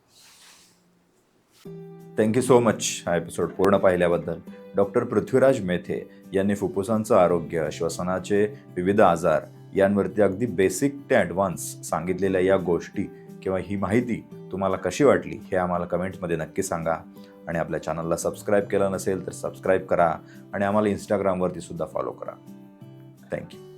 थँक्यू सो मच हा एपिसोड पूर्ण पाहिल्याबद्दल. डॉक्टर पृथ्वीराज मेथे यांनी फुफ्फुसांचं आरोग्य, श्वसनाचे विविध आजार यांवरती अगदी बेसिक ते ॲडव्हान्स सांगितलेल्या या गोष्टी किंवा ही माहिती तुम्हाला कशी वाटली हे आम्हाला कमेंट्समध्ये नक्की सांगा. आणि आपल्या चॅनलला सबस्क्राईब केलं नसेल तर सबस्क्राईब करा आणि आम्हाला इंस्टाग्रामवरती सुद्धा फॉलो करा. थँक्यू.